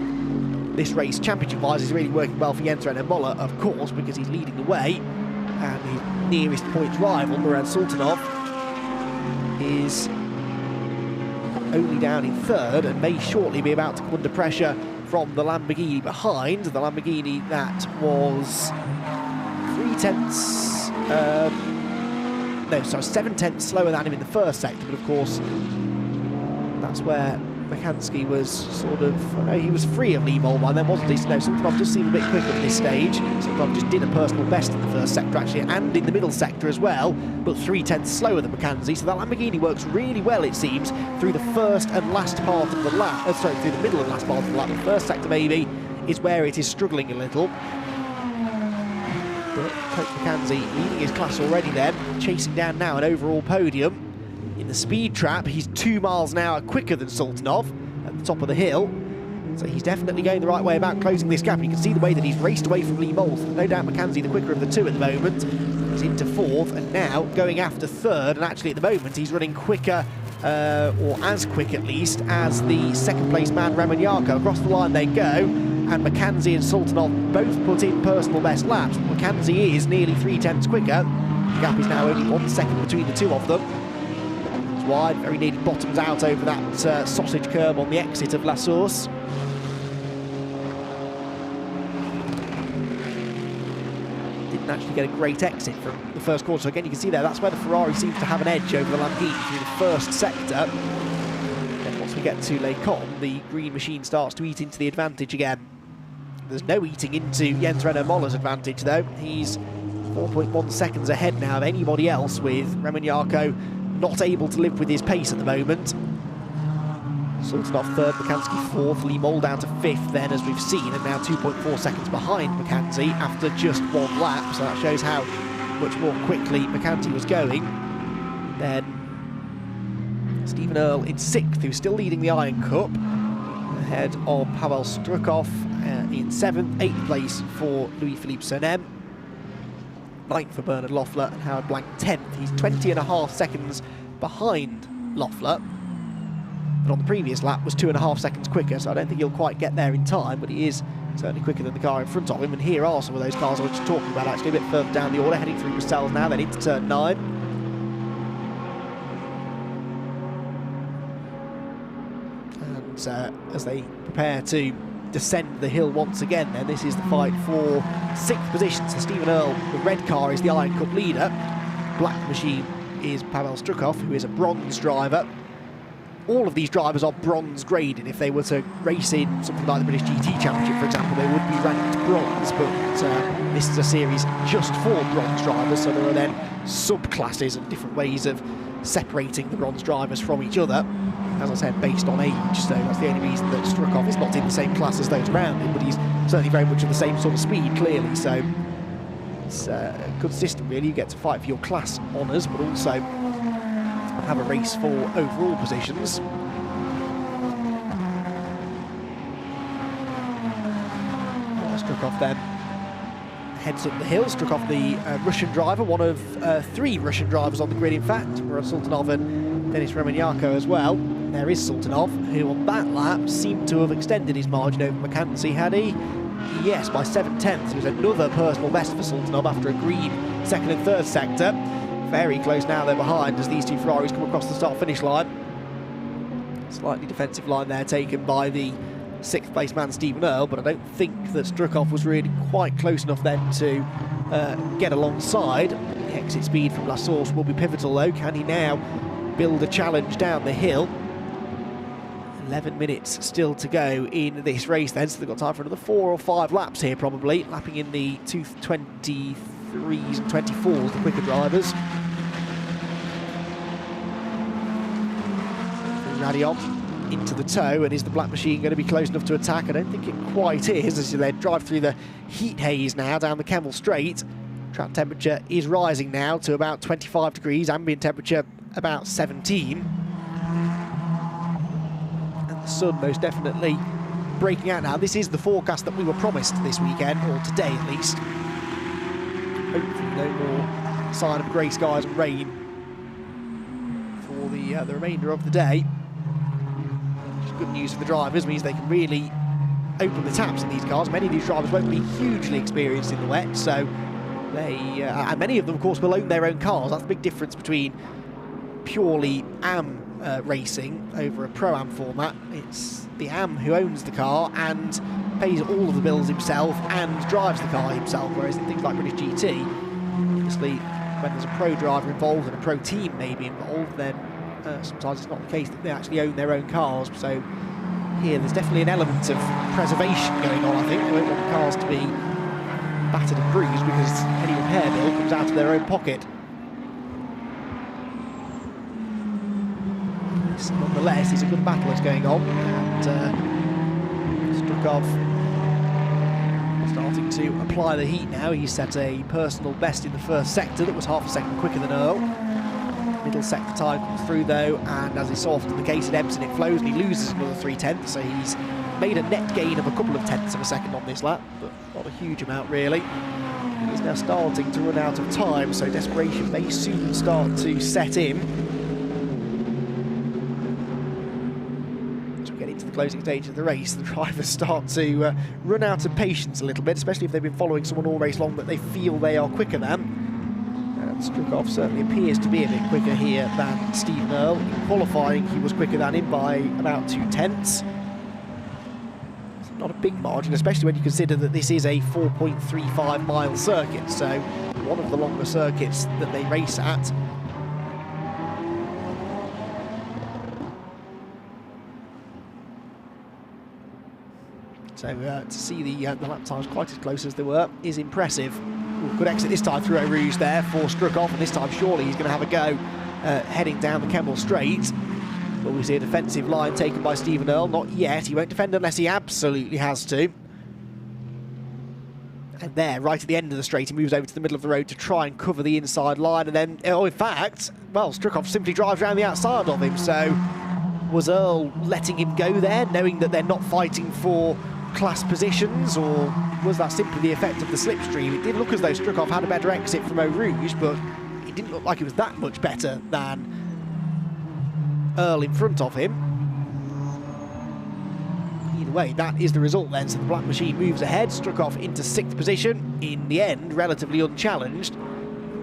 This race, championship-wise, is really working well for Jens Renault Moller, of course, because he's leading the way, and his nearest points rival, Murat Sultanov, is only down in 3rd and may shortly be about to come under pressure from the Lamborghini behind. The Lamborghini that was 7/10 slower than him in the first sector, but of course that's where Mackenzie was sort of, he was free of Limol by then, wasn't he? So no, Sultanov does seem a bit quicker at this stage. Sultanov just did a personal best in the first sector actually, and in the middle sector as well, but 3/10 slower than Mackenzie. So that Lamborghini works really well, it seems, through the first and last part of the lap, through the middle and last part of the lap. The first sector maybe is where it is struggling a little. But Coach Mackenzie leading his class already then, chasing down now an overall podium. In the speed trap, he's 2 miles an hour quicker than Sultanov at the top of the hill. So he's definitely going the right way about closing this gap. You can see the way that he's raced away from Limol. No doubt Mackenzie, the quicker of the two at the moment, is into 4th and now going after 3rd. And actually at the moment, he's running quicker or as quick at least, as the second place man Roman Jarko. Across the line they go, and McKenzie and Sultanov both put in personal best laps. McKenzie is nearly 3/10 quicker. The gap is now only 1 second between the two of them. It's wide, very nearly bottoms out over that sausage curb on the exit of La Source. Didn't actually get a great exit from the first quarter. So again, you can see there, that's where the Ferrari seems to have an edge over the Lamborghini through the first sector. Then once we get to Les Combes, the green machine starts to eat into the advantage again. There's no eating into Jens Renault Moller's advantage though. He's 4.1 seconds ahead now of anybody else, with Roman Jarko not able to live with his pace at the moment. Sultanov third, McKenzie fourth, Lee Moll down to fifth then, as we've seen, and now 2.4 seconds behind McKenzie after just one lap, so that shows how much more quickly McKenzie was going. Then Stephen Earle in sixth, who's still leading the Iron Cup, ahead of Pavel Strukov in seventh, eighth place for Louis-Philippe Sonem, ninth for Bernard Loeffler, and Howard Blank 10th. He's 20.5 seconds behind Loeffler, but on the previous lap was 2.5 seconds quicker, so I don't think he'll quite get there in time, but he is certainly quicker than the car in front of him. And here are some of those cars I was just talking about, actually a bit further down the order, heading through Bruxelles now, then into turn 9. And as they prepare to descend the hill once again, then this is the fight for sixth position. So Stephen Earle, the red car, is the Iron Cup leader. Black machine is Pavel Strukov, who is a bronze driver. All of these drivers are bronze graded. If they were to race in something like the British GT Championship, for example, they would be ranked bronze, but this is a series just for bronze drivers, so there are then subclasses and different ways of separating the bronze drivers from each other, as I said, based on age. So that's the only reason that Strukov is not in the same class as those around him, but he's certainly very much of the same sort of speed, clearly. So it's a good system, really. You get to fight for your class honours, but also have a race for overall positions. Strukov then heads up the hill. Strukov, the Russian driver, one of 3 Russian drivers on the grid, in fact. Murat Sultanov and Denis Roman Jarko as well. There is Sultanov, who on that lap seemed to have extended his margin over McKenzie, had he? Yes, by 7/10. It was another personal best for Sultanov after a green second and third sector. Very close now, they're behind as these two Ferraris come across the start-finish line. Slightly defensive line there taken by the sixth place man Stephen Earle, but I don't think that Strukov was really quite close enough then to get alongside. The exit speed from La Source will be pivotal though. Can he now build a challenge down the hill? 11 minutes still to go in this race then, so they've got time for another 4 or 5 laps here probably, lapping in the 2:23s and 24s, the quicker drivers. Radion into the toe, and is the black machine going to be close enough to attack? I don't think it quite is, as they drive through the heat haze now down the Kemmel Straight. Track temperature is rising now to about 25 degrees, ambient temperature about 17. And the sun most definitely breaking out now. This is the forecast that we were promised this weekend, or today at least. Hopefully no more sign of grey skies and rain for the remainder of the day. Good news for the drivers, means they can really open the taps in these cars. Many of these drivers won't be hugely experienced in the wet, so they and many of them of course will own their own cars. That's the big difference between purely AM racing over a Pro-Am format. It's the AM who owns the car and pays all of the bills himself and drives the car himself, whereas in things like British GT, obviously when there's a pro driver involved and a pro team maybe involved, then sometimes it's not the case that they actually own their own cars. So here there's definitely an element of preservation going on, I think. They won't want the cars to be battered and bruised because any repair bill comes out of their own pocket. This, nonetheless, is a good battle that's going on, and Strukov starting to apply the heat now. He set a personal best in the first sector that was half a second quicker than Earle. Middle sector time comes through though, and as is so often the case at Epsom, it flows and he loses another 3/10, so he's made a net gain of a couple of tenths of a second on this lap, but not a huge amount really. He's now starting to run out of time, so desperation may soon start to set in. get into the closing stage of the race, the drivers start to run out of patience a little bit, especially if they've been following someone all race long that they feel they are quicker than. And Strukov certainly appears to be a bit quicker here than Stephen Earl. In qualifying, he was quicker than him by about 2/10. Not a big margin, especially when you consider that this is a 4.35 mile circuit, so one of the longer circuits that they race at. So to see the lap times quite as close as they were is impressive. Ooh, good exit this time through Eau Rouge there for Strukov, and this time surely he's going to have a go heading down the Kemmel Straight. But we see a defensive line taken by Stephen Earl. Not yet. He won't defend unless he absolutely has to. And there, right at the end of the straight, he moves over to the middle of the road to try and cover the inside line. And then, oh, in fact, well, Strukov simply drives around the outside of him. So was Earl letting him go there, knowing that they're not fighting for class positions, or was that simply the effect of the slipstream? It did look as though Strukov had a better exit from Eau Rouge, but it didn't look like it was that much better than Earl in front of him. Either way, that is the result then. So the black machine moves ahead, Strukov into 6th position, in the end relatively unchallenged.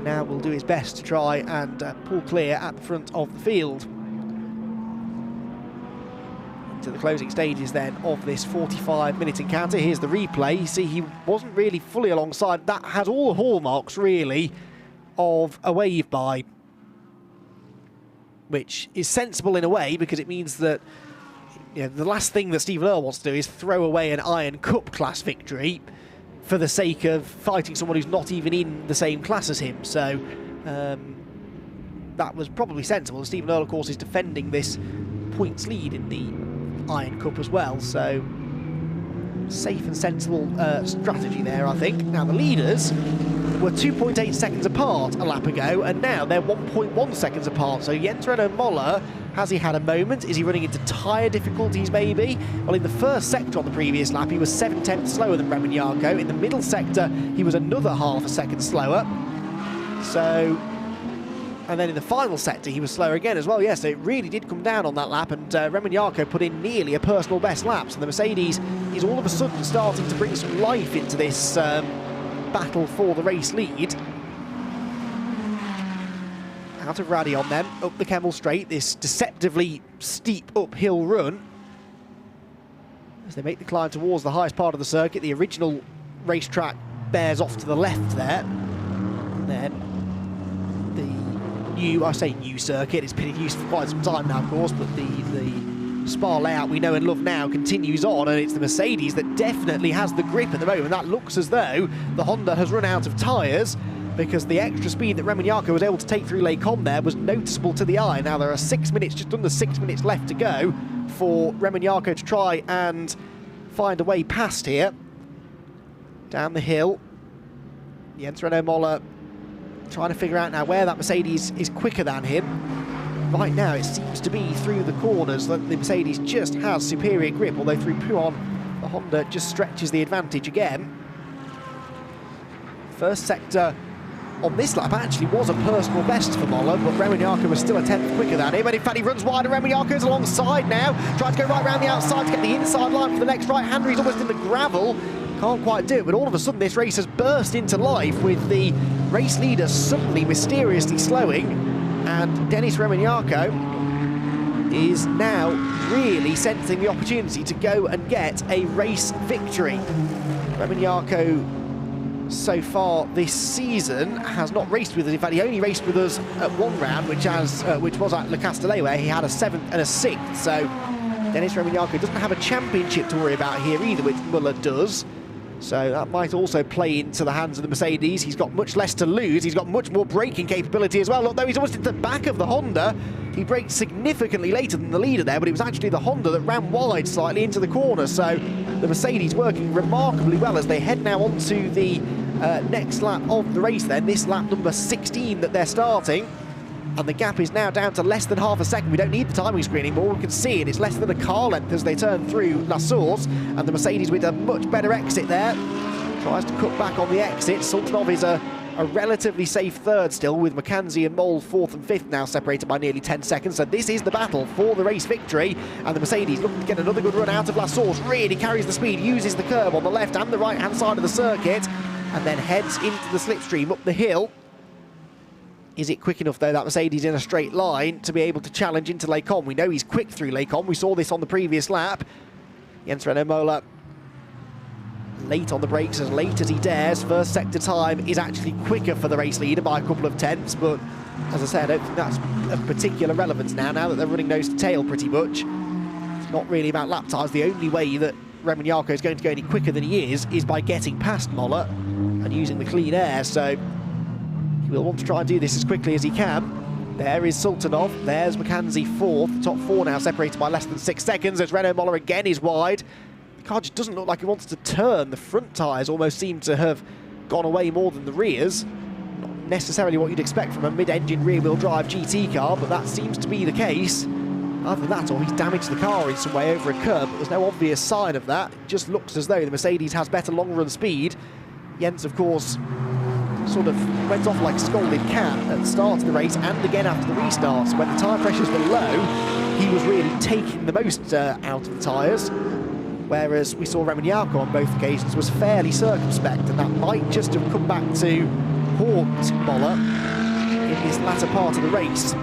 Now will do his best to try and pull clear at the front of the field. To the closing stages then of this 45-minute encounter. Here's the replay. You see, he wasn't really fully alongside. That has all the hallmarks really of a wave by, which is sensible in a way, because it means that, you know, the last thing that Stephen Earl wants to do is throw away an Iron Cup class victory for the sake of fighting someone who's not even in the same class as him. So that was probably sensible. Stephen Earl, of course, is defending this points lead in the Iron Cup as well, so safe and sensible strategy there, I think. Now the leaders were 2.8 seconds apart a lap ago, and now they're 1.1 seconds apart. So Jens Renaud Moller, has he had a moment? Is he running into tyre difficulties maybe? Well, in the first sector on the previous lap, he was 7/10 slower than Roman Jarko. In the middle sector, he was another half a second slower. So, and then in the final sector, he was slower again as well. Yes, so it really did come down on that lap, and Roman Jarko put in nearly a personal best lap. So the Mercedes is all of a sudden starting to bring some life into this battle for the race lead. Out of Radion then, up the Kemmel Straight, this deceptively steep uphill run. As they make the climb towards the highest part of the circuit, the original racetrack bears off to the left there. And then the new, I say new circuit, it's been in use for quite some time now, of course, but the Spa layout we know and love now continues on, and it's the Mercedes that definitely has the grip at the moment. That looks as though the Honda has run out of tyres, because the extra speed that Roman Jarko was able to take through Les Combes there was noticeable to the eye. Now there are 6 minutes, just under 6 minutes left to go for Roman Jarko to try and find a way past here. Down the hill, Jens Renaud Moller trying to figure out now where that Mercedes is quicker than him. Right now it seems to be through the corners that the Mercedes just has superior grip, although through Pouhon the Honda just stretches the advantage again. First sector on this lap actually was a personal best for Moller, but Roman Jarko was still a 10th quicker than him, and in fact he runs wide, and Roman Jarko's alongside now, trying to go right around the outside to get the inside line for the next right-hander. He's almost in the gravel, can't quite do it, but all of a sudden this race has burst into life with the race leader suddenly mysteriously slowing, and Dennis Roman Jarko is now really sensing the opportunity to go and get a race victory. Roman Jarko so far this season has not raced with us. In fact, he only raced with us at one round, which was at Le Castellet, where he had a 7th and a 6th. So Dennis Roman Jarko doesn't have a championship to worry about here either, which Muller does. So that might also play into the hands of the Mercedes. He's got much less to lose. He's got much more braking capability as well. Although he's almost at the back of the Honda. He braked significantly later than the leader there, but it was actually the Honda that ran wide slightly into the corner. So the Mercedes working remarkably well as they head now onto the next lap of the race then. This lap number 16 that they're starting. And the gap is now down to less than half a second. We don't need the timing screen anymore. We can see it. It's less than a car length as they turn through La Source. And the Mercedes with a much better exit there. Tries to cut back on the exit. Sultanov is a a relatively safe third still, with McKenzie and Mole fourth and fifth now separated by nearly 10 seconds. So this is the battle for the race victory, and the Mercedes looking to get another good run out of La Source. Really carries the speed, uses the curb on the left and the right hand side of the circuit, and then heads into the slipstream up the hill. Is it quick enough, though, that Mercedes in a straight line to be able to challenge into Les Combes? We know he's quick through Les Combes. We saw this on the previous lap. Jens Renault Mola late on the brakes, as late as he dares. First sector time is actually quicker for the race leader by a couple of tenths, but as I said, I don't think that's of particular relevance now that they're running nose to tail pretty much. It's not really about lap times. The only way that Roman Jarko is going to go any quicker than he is by getting past Mola and using the clean air, so he will want to try and do this as quickly as he can. There is Sultanov, there's McKenzie fourth, the top four now separated by less than 6 seconds, as Renault Mola again is wide. The car just doesn't look like it wants to turn. The front tyres almost seem to have gone away more than the rears. Not necessarily what you'd expect from a mid-engine rear-wheel drive GT car, but that seems to be the case. Other than that, or he's damaged the car in some way over a curb, but there's no obvious sign of that. It just looks as though the Mercedes has better long-run speed. Jens, of course, sort of went off like a scolded cat at the start of the race and again after the restarts. When the tyre pressures were low, he was really taking the most out of the tyres, whereas we saw Roman Jarko on both occasions was fairly circumspect, and that might just have come back to haunt Mola in this latter part of the race.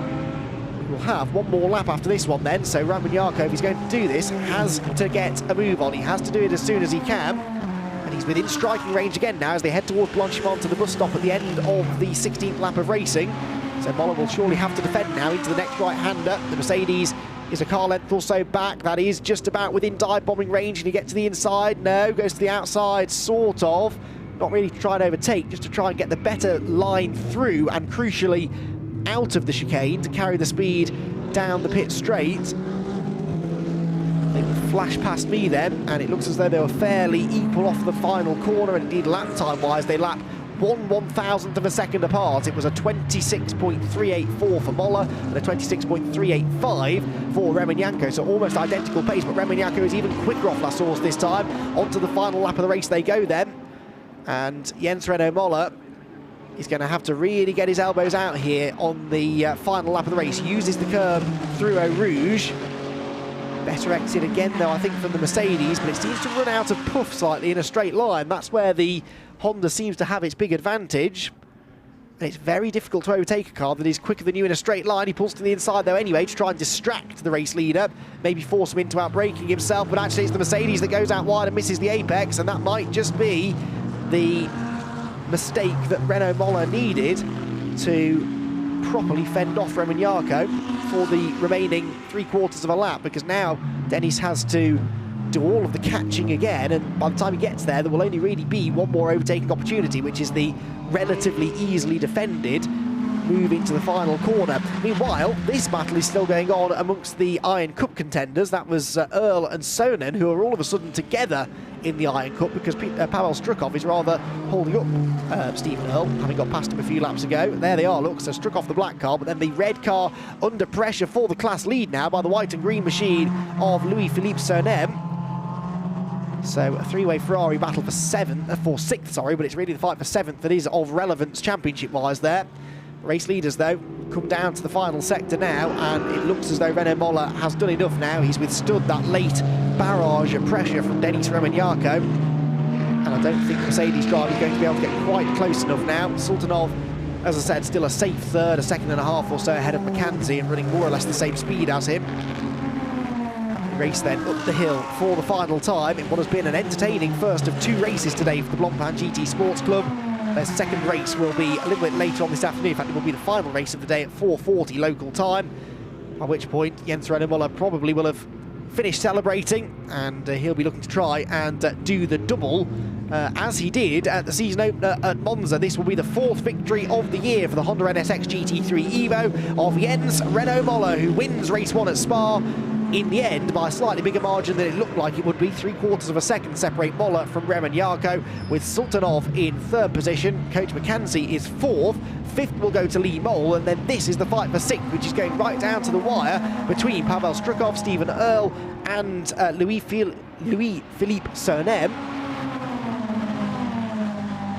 We'll have one more lap after this one then, so Roman Jarko, if he's going to do this, has to get a move on. He has to do it as soon as he can, and he's within striking range again now as they head towards Blancpain to the bus stop at the end of the 16th lap of racing. So Mola will surely have to defend now into the next right-hander. The Mercedes is a car length or so back. That is just about within dive-bombing range. Can he get to the inside? No, goes to the outside, sort of. Not really to try and overtake, just to try and get the better line through, and crucially out of the chicane to carry the speed down the pit straight. They flashed past me then, and it looks as though they were fairly equal off the final corner, and indeed lap time-wise they lap 1/1000th of a second apart. It was a 26.384 for Mola and a 26.385 for Roman Jarko, so almost identical pace, but Roman Jarko is even quicker off La Source this time. Onto the final lap of the race they go then, and Jens Renault Mola is going to have to really get his elbows out here on the final lap of the race. Uses the curb through Eau Rouge. Better exit again though, I think, from the Mercedes, but it seems to run out of puff slightly in a straight line. That's where the Honda seems to have its big advantage. And it's very difficult to overtake a car that is quicker than you in a straight line. He pulls to the inside though anyway to try and distract the race leader, maybe force him into outbraking himself, but actually it's the Mercedes that goes out wide and misses the apex, and that might just be the mistake that Renault Mola needed to properly fend off Roman Jarko for the remaining 3/4 of a lap, because now Dennis has to do all of the catching again, and by the time he gets there will only really be one more overtaking opportunity, which is the relatively easily defended move into the final corner. Meanwhile, this battle is still going on amongst the Iron Cup contenders. That was Earl and Sonen, who are all of a sudden together in the Iron Cup, because Pavel Strukov is rather holding up Stephen Earl, having got past him a few laps ago. There they are, look, so Strukov the black car, but then the red car under pressure for the class lead now by the white and green machine of Louis-Philippe Sonem. So a three-way Ferrari battle for sixth, sorry, but it's really the fight for seventh that is of relevance championship-wise there. Race leaders, though, come down to the final sector now, and it looks as though Renault Mola has done enough now. He's withstood that late barrage of pressure from Denis Roman Jarko, and I don't think Mercedes driver is going to be able to get quite close enough now. Sultanov, as I said, still a safe third, a second and a half or so ahead of McKenzie, and running more or less the same speed as him. Race then up the hill for the final time in what has been an entertaining first of 2 races today for the Blancpain GT Sports Club. Their second race will be a little bit later on this afternoon. In fact, it will be the final race of the day at 4:40 local time, at which point Jens Renault Mola probably will have finished celebrating, and he'll be looking to try and do the double as he did at the season opener at Monza. This will be the 4th victory of the year for the Honda NSX GT3 Evo of Jens Renault Mola, who wins race 1 at Spa in the end by a slightly bigger margin than it looked like it would be. 3/4 of a second separate Mola from Roman Jarko, with Sultanov in 3rd position. Coach McKenzie is 4th. 5th will go to Lee Mole, and then this is the fight for 6th, which is going right down to the wire between Pavel Strukov, Stephen Earl and Louis-Philippe Sonem.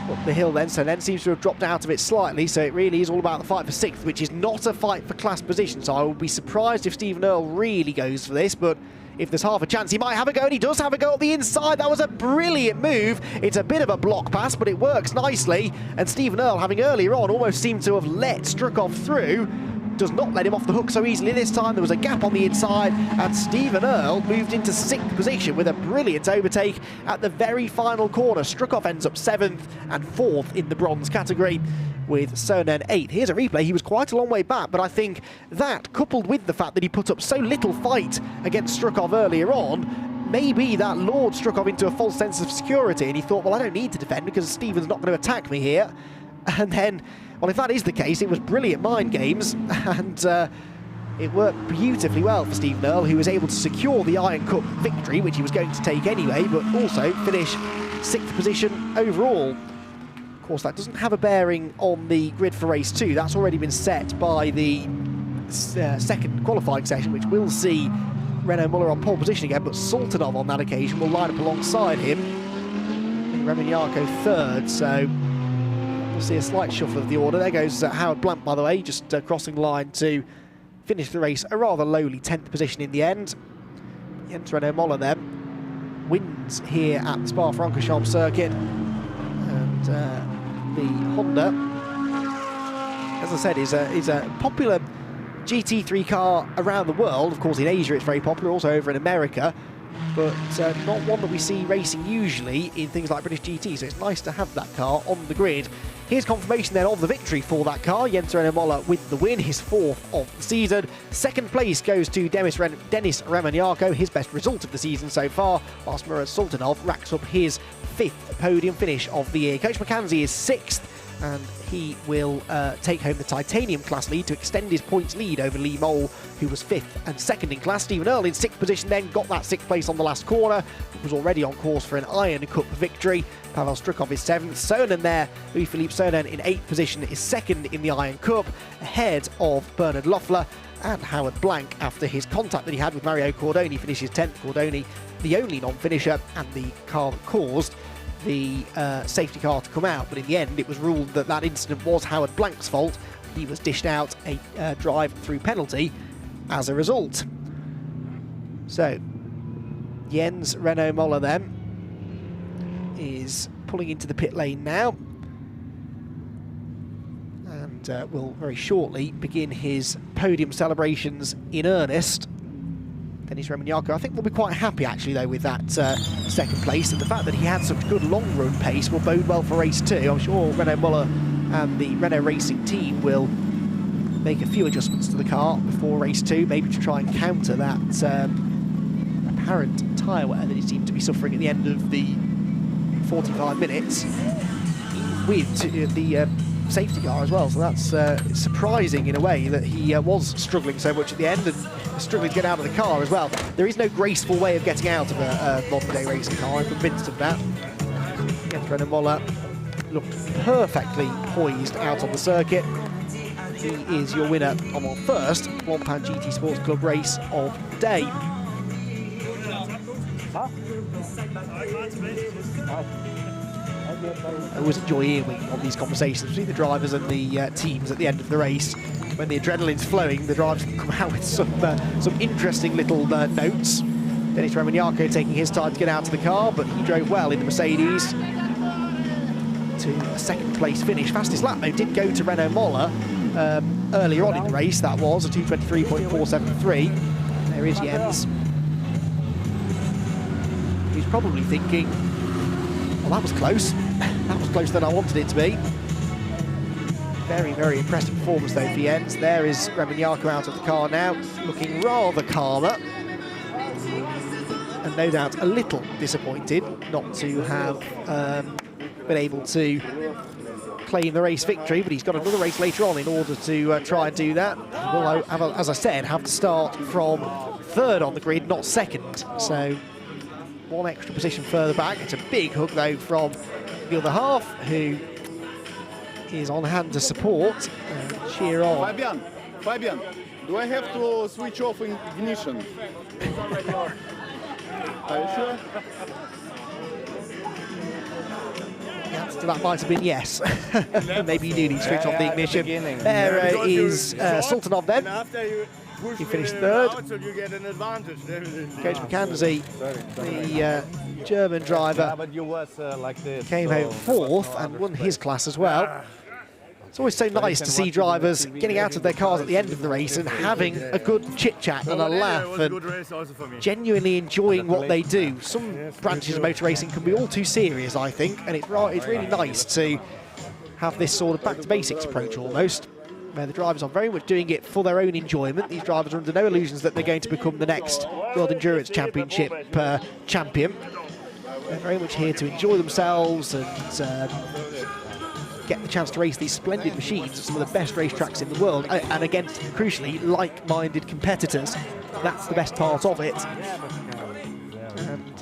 But the hill then, so then seems to have dropped out of it slightly, so it really is all about the fight for 6th, which is not a fight for class position, so I will be surprised if Stephen Earle really goes for this, but if there's half a chance, he might have a go, and he does have a go at the inside. That was a brilliant move. It's a bit of a block pass, but it works nicely, and Stephen Earle, having earlier on almost seemed to have let Strukov through, does not let him off the hook so easily this time. There was a gap on the inside, and Stephen Earle moved into 6th position with a brilliant overtake at the very final corner. Strukov ends up 7th and 4th in the bronze category, with Sonen 8th. Here's a replay. He was quite a long way back, but I think that, coupled with the fact that he put up so little fight against Strukov earlier on, maybe that lured Strukov into a false sense of security, and he thought, well, I don't need to defend because Stephen's not going to attack me here. And then, well, if that is the case, it was brilliant mind games, and it worked beautifully well for Stephen Earle, who was able to secure the Iron Cup victory, which he was going to take anyway, but also finish 6th position overall. Of course, that doesn't have a bearing on the grid for race 2. That's already been set by the second qualifying session, which will see Renaud Muller on pole position again, but Sultanov on that occasion will line up alongside him. And Remignaco 3rd, so we'll see a slight shuffle of the order. There goes Howard Blanc, by the way, just crossing line to finish the race, a rather lowly 10th position in the end. Jens Renaud Muller then wins here at the Spa-Francorchamps circuit, and the Honda, as I said, is a popular GT3 car around the world. Of course, in Asia it's very popular, also over in America, but not one that we see racing usually in things like British GT, so it's nice to have that car on the grid. Here's confirmation then of the victory for that car. Jens Renaud Muller with the win, his 4th of the season. 2nd place goes to Denis Remignaco, his best result of the season so far, whilst Murat Sultanov racks up his 5th podium finish of the year. Coach McKenzie is 6th, and he will take home the titanium class lead to extend his points lead over Lee Mole, who was 5th and 2nd in class. Stephen Earle in 6th position then got that 6th place on the last corner, was already on course for an Iron Cup victory. Pavel Strukov is 7th. Sonen there, Louis-Philippe Sonen in 8th position, is 2nd in the Iron Cup, ahead of Bernard Loeffler, and Howard Blanc, after his contact that he had with Mario Cordoni, finishes 10th. Cordoni, the only non-finisher and the car that caused the safety car to come out, but in the end it was ruled that that incident was Howard Blanc's fault. He was dished out a drive-through penalty as a result. So Jens Renaud Muller then is pulling into the pit lane now, and will very shortly begin his podium celebrations in earnest. Denis Remignaco, I think, will be quite happy actually though with that 2nd place, and the fact that he had such good long run pace will bode well for race 2. I'm sure Renaud Muller and the Renault Racing team will make a few adjustments to the car before race 2, maybe to try and counter that apparent tyre wear that he seemed to be suffering at the end of the 45 minutes with the safety car as well. So that's surprising in a way that he was struggling so much at the end and struggling to get out of the car as well. There is no graceful way of getting out of a modern day racing car, I'm convinced of that. Jens Renaud Muller looked perfectly poised out on the circuit. He is your winner on our first Blancpain GT Sports Club race of the day. I always enjoy earwig on these conversations between the drivers and the teams at the end of the race. When the adrenaline's flowing, the drivers can come out with some interesting little notes. Denis Remignaco taking his time to get out of the car, but he drove well in the Mercedes to a 2nd place finish. Fastest lap though did go to Renaud Muller earlier on in the race. That was a 2:23.473. There is Jens. He's probably thinking, well, that was close. That was closer than I wanted it to be. Very, very impressive performance though for Jens. There is Remignaco out of the car now, looking rather calmer. And no doubt a little disappointed not to have been able to claim the race victory, but he's got another race later on in order to try and do that. He will, as I said, have to start from 3rd on the grid, not 2nd. So 1 extra position further back. It's a big hook though from the other half, who is on hand to support and cheer on. Fabian, do I have to switch off ignition? Are you sure? The answer to that might have been yes. Maybe you do need to switch on the ignition. There is Sultanov then. He finished third. Coach McKenzie, the German driver, came home fourth and won his class as well. It's always so nice to see drivers getting out of their cars at the end of the race and having a good chit-chat and a laugh and genuinely enjoying what they do. Some branches of motor racing can be all too serious, I think, and it's really nice to have this sort of back-to-basics approach almost, where the drivers are very much doing it for their own enjoyment. These drivers are under no illusions that they're going to become the next World Endurance Championship champion. They're very much here to enjoy themselves and get the chance to race these splendid machines at some of the best racetracks in the world, and against, crucially, like-minded competitors. That's the best part of it.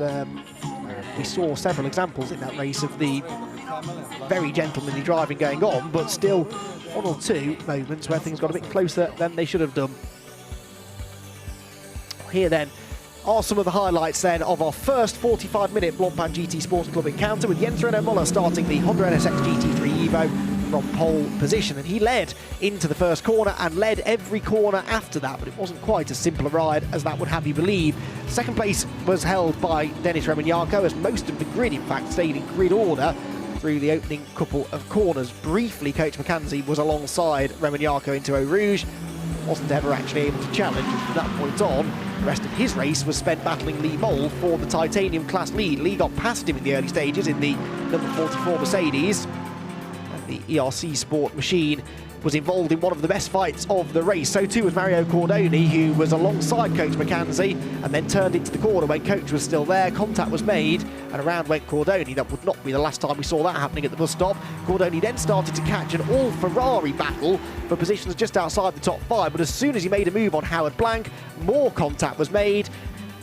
And we saw several examples in that race of the very gentlemanly driving going on, but still one or two moments where things got a bit closer than they should have done. Here then are some of the highlights then of our first 45-minute Blancpain GT Sports Club encounter, with Jens Renaud Muller starting the Honda NSX GT3 Evo from pole position, and he led into the first corner and led every corner after that, but it wasn't quite as simple a ride as that would have you believe. Second place was held by Denis Remignaco, as most of the grid in fact stayed in grid order through the opening couple of corners. Briefly, Coach McKenzie was alongside Remignaco into Eau Rouge, wasn't ever actually able to challenge, and from that point on, the rest of his race was spent battling Lee Moll for the titanium class lead. Lee got past him in the early stages in the number 44 Mercedes, and the ERC Sport machine was involved in one of the best fights of the race. So too was Mario Cordoni, who was alongside Coach McKenzie and then turned into the corner when Coach was still there. Contact was made and around went Cordoni. That would not be the last time we saw that happening at the bus stop. Cordoni then started to catch an all-Ferrari battle for positions just outside the top five, but as soon as he made a move on Howard Blank, more contact was made.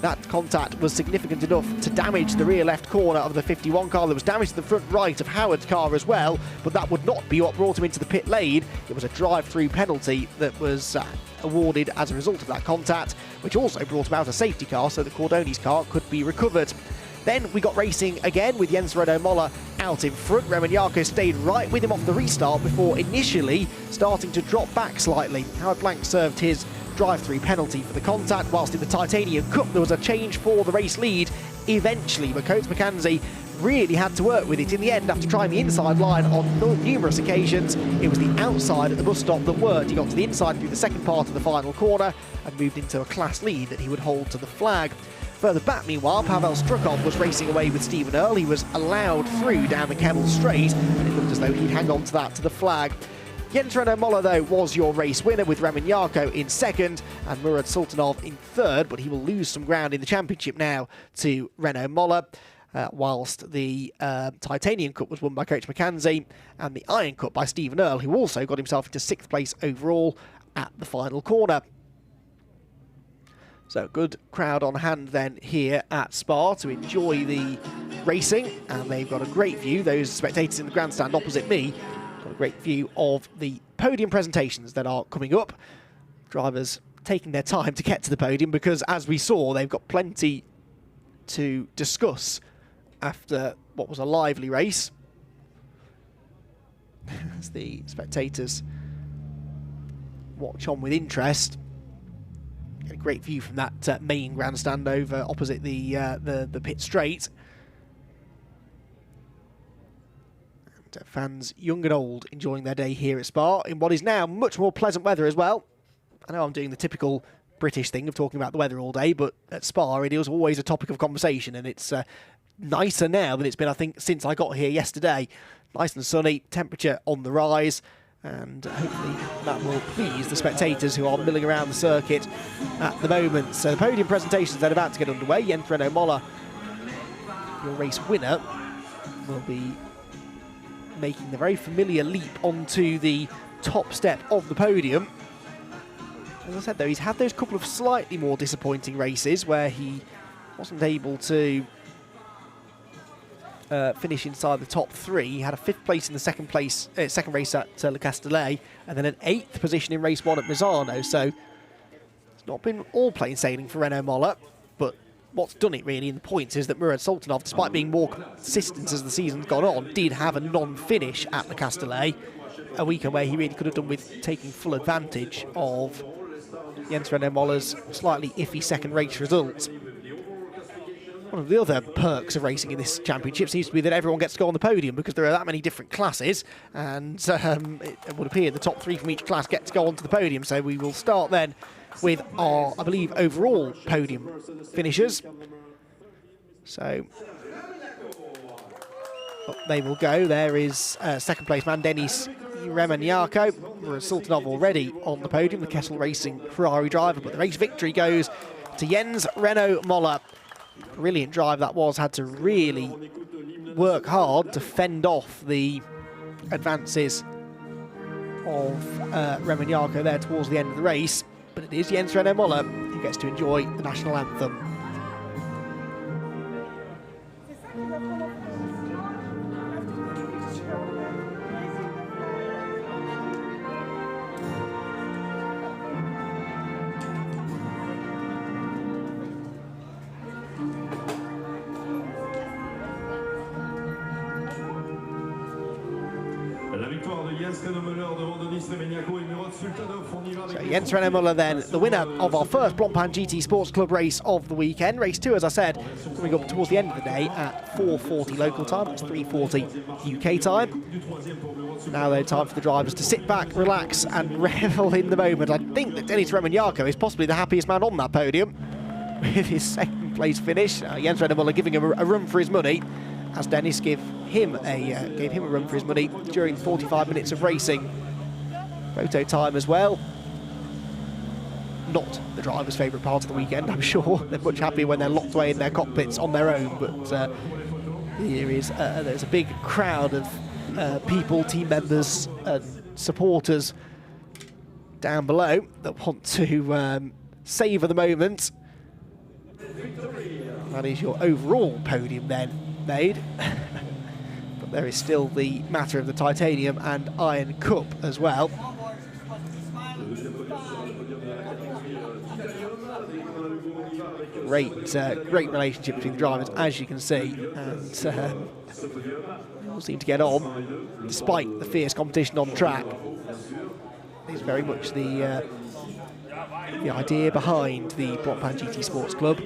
That contact was significant enough to damage the rear left corner of the 51 car. There was damage to the front right of Howard's car as well, but that would not be what brought him into the pit lane. It was a drive-through penalty that was awarded as a result of that contact, which also brought about a safety car so that Cordoni's car could be recovered. Then we got racing again with Jens Renaud Muller out in front. Remignaco stayed right with him off the restart before initially starting to drop back slightly. Howard Blank served his drive-through penalty for the contact, whilst in the Titanium Cup there was a change for the race lead eventually, but Coach McKenzie really had to work with it in the end. After trying the inside line on numerous occasions, it was the outside at the bus stop that worked. He got to the inside through the second part of the final corner and moved into a class lead that he would hold to the flag. Further back, meanwhile, Pavel Strukov was racing away with Stephen Earle. He was allowed through down the Kemmel Straight, and it looked as though he'd hang on to that to the flag. Jens Renaud Muller, though, was your race winner, with Remignaco in second and Murad Sultanov in third, but he will lose some ground in the championship now to Renaud Muller, whilst the Titanium Cup was won by Coach McKenzie and the Iron Cup by Stephen Earle, who also got himself into sixth place overall at the final corner. So good crowd on hand then here at Spa to enjoy the racing, and they've got a great view, those spectators in the grandstand opposite me, got a great view of the podium presentations that are coming up. Drivers taking their time to get to the podium because, as we saw, they've got plenty to discuss after what was a lively race. As the spectators watch on with interest. Get a great view from that main grandstand over opposite the pit straight. And fans young and old enjoying their day here at Spa in what is now much more pleasant weather as well. I know I'm doing the typical British thing of talking about the weather all day, but at Spa it is always a topic of conversation, and it's nicer now than it's been, I think, since I got here yesterday. Nice and sunny, temperature on the rise, and hopefully that will please the spectators who are milling around the circuit at the moment. So the podium presentations then about to get underway. Jens Renaud Muller, your race winner, will be making the very familiar leap onto the top step of the podium. As I said, though, he's had those couple of slightly more disappointing races where he wasn't able to finish inside the top three. He had a fifth place in the second race at Le Castellet, and then an eighth position in race one at Misano. So it's not been all plain sailing for Renaud Muller, but what's done it really in the points is that Murad Sultanov, despite being more consistent as the season's gone on, did have a non-finish at Le Castellet, a weekend where he really could have done with taking full advantage of Jens Renaud Moller's slightly iffy second race result. One of the other perks of racing in this championship seems to be that everyone gets to go on the podium because there are that many different classes, and it would appear the top 3 from each class get to go onto the podium. So we will start then with our, I believe, overall podium finishers. So up they will go. There is second place man Denis Remaniako. Sultanov already on the podium, the Kessel Racing Ferrari driver, but the race victory goes to Jens Renaud Moller. Brilliant drive that was, had to really work hard to fend off the advances of Remaniako there towards the end of the race, but it is Jens Renaud Moller who gets to enjoy the national anthem. So Jens Renaud Moller then, the winner of our first Blancpain GT Sports Club race of the weekend. Race 2, as I said, coming up towards the end of the day at 4:40 local time. It's 3:40 UK time. Now though, time for the drivers to sit back, relax and revel in the moment. I think that Denis Remaniako is possibly the happiest man on that podium with his second place finish. Jens Renaud Moller giving him a run for his money, as Denis gave him a run for his money during 45 minutes of racing. Photo time as well. Not the driver's favourite part of the weekend, I'm sure. They're much happier when they're locked away in their cockpits on their own, but here is there's a big crowd of people, team members and supporters down below that want to savour the moment. That is your overall podium then made. But there is still the matter of the titanium and iron cup as well. Great relationship between the drivers, as you can see, and they all seem to get on despite the fierce competition on track. It's very much the idea behind the Blancpain GT Sports Club.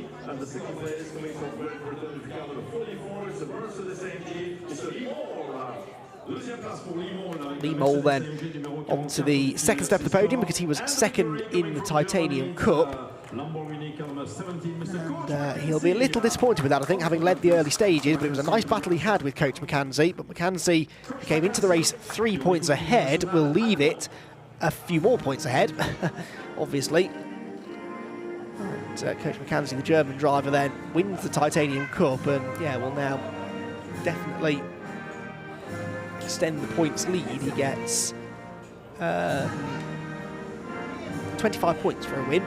Lee Mole then onto the second step of the podium because he was second in the Titanium Cup. And he'll be a little disappointed with that, I think, having led the early stages, but it was a nice battle he had with Coach McKenzie. But McKenzie came into the race 3 points ahead, will leave it a few more points ahead, obviously. And Coach McKenzie, the German driver, then wins the Titanium Cup, and yeah, will now definitely extend the points lead. He gets 25 points for a win,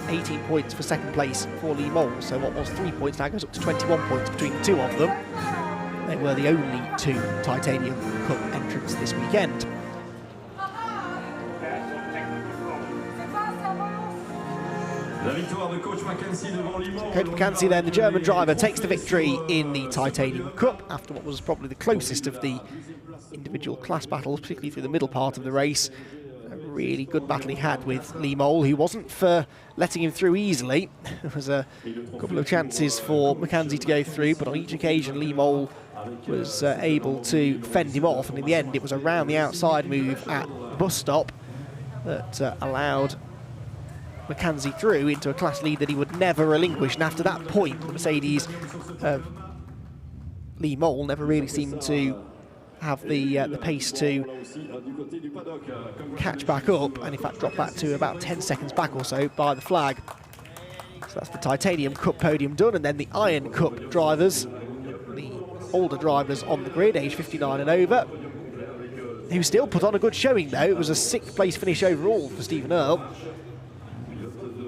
18 points for second place for Lee Mole. So what was 3 points now goes up to 21 points between the two of them. They were the only 2 Titanium Cup entrants this weekend. Coach McKenzie then, the German driver, takes the victory in the Titanium Cup after what was probably the closest of the individual class battles, particularly through the middle part of the race. A really good battle he had with Lee Mole, who wasn't for letting him through easily. There was a couple of chances for McKenzie to go through, but on each occasion Lee Mole was able to fend him off, and in the end it was a round the outside move at the bus stop that allowed McKenzie through into a class lead that he would never relinquish. And after that point, the Mercedes Lee Mole never really seemed to have the pace to catch back up, and in fact dropped back to about 10 seconds back or so by the flag. So that's the Titanium Cup podium done, and then the Iron Cup drivers, the older drivers on the grid, age 59 and over, who still put on a good showing though. It was a 6th place finish overall for Stephen Earle,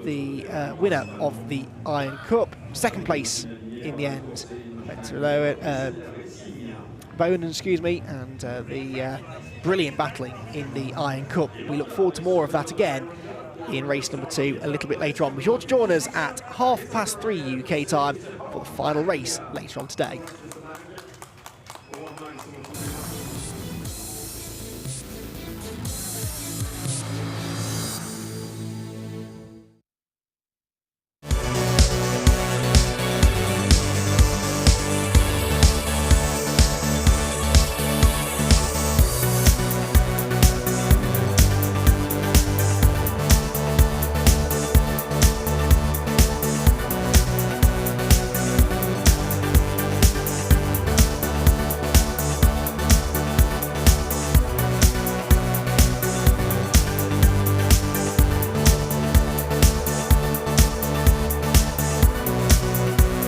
the winner of the Iron Cup. Second place in the end went to Bowen, excuse me, and the brilliant battling in the Iron Cup. We look forward to more of that again in race number 2 a little bit later on. Be sure to join us at 3:30 UK time for the final race later on today.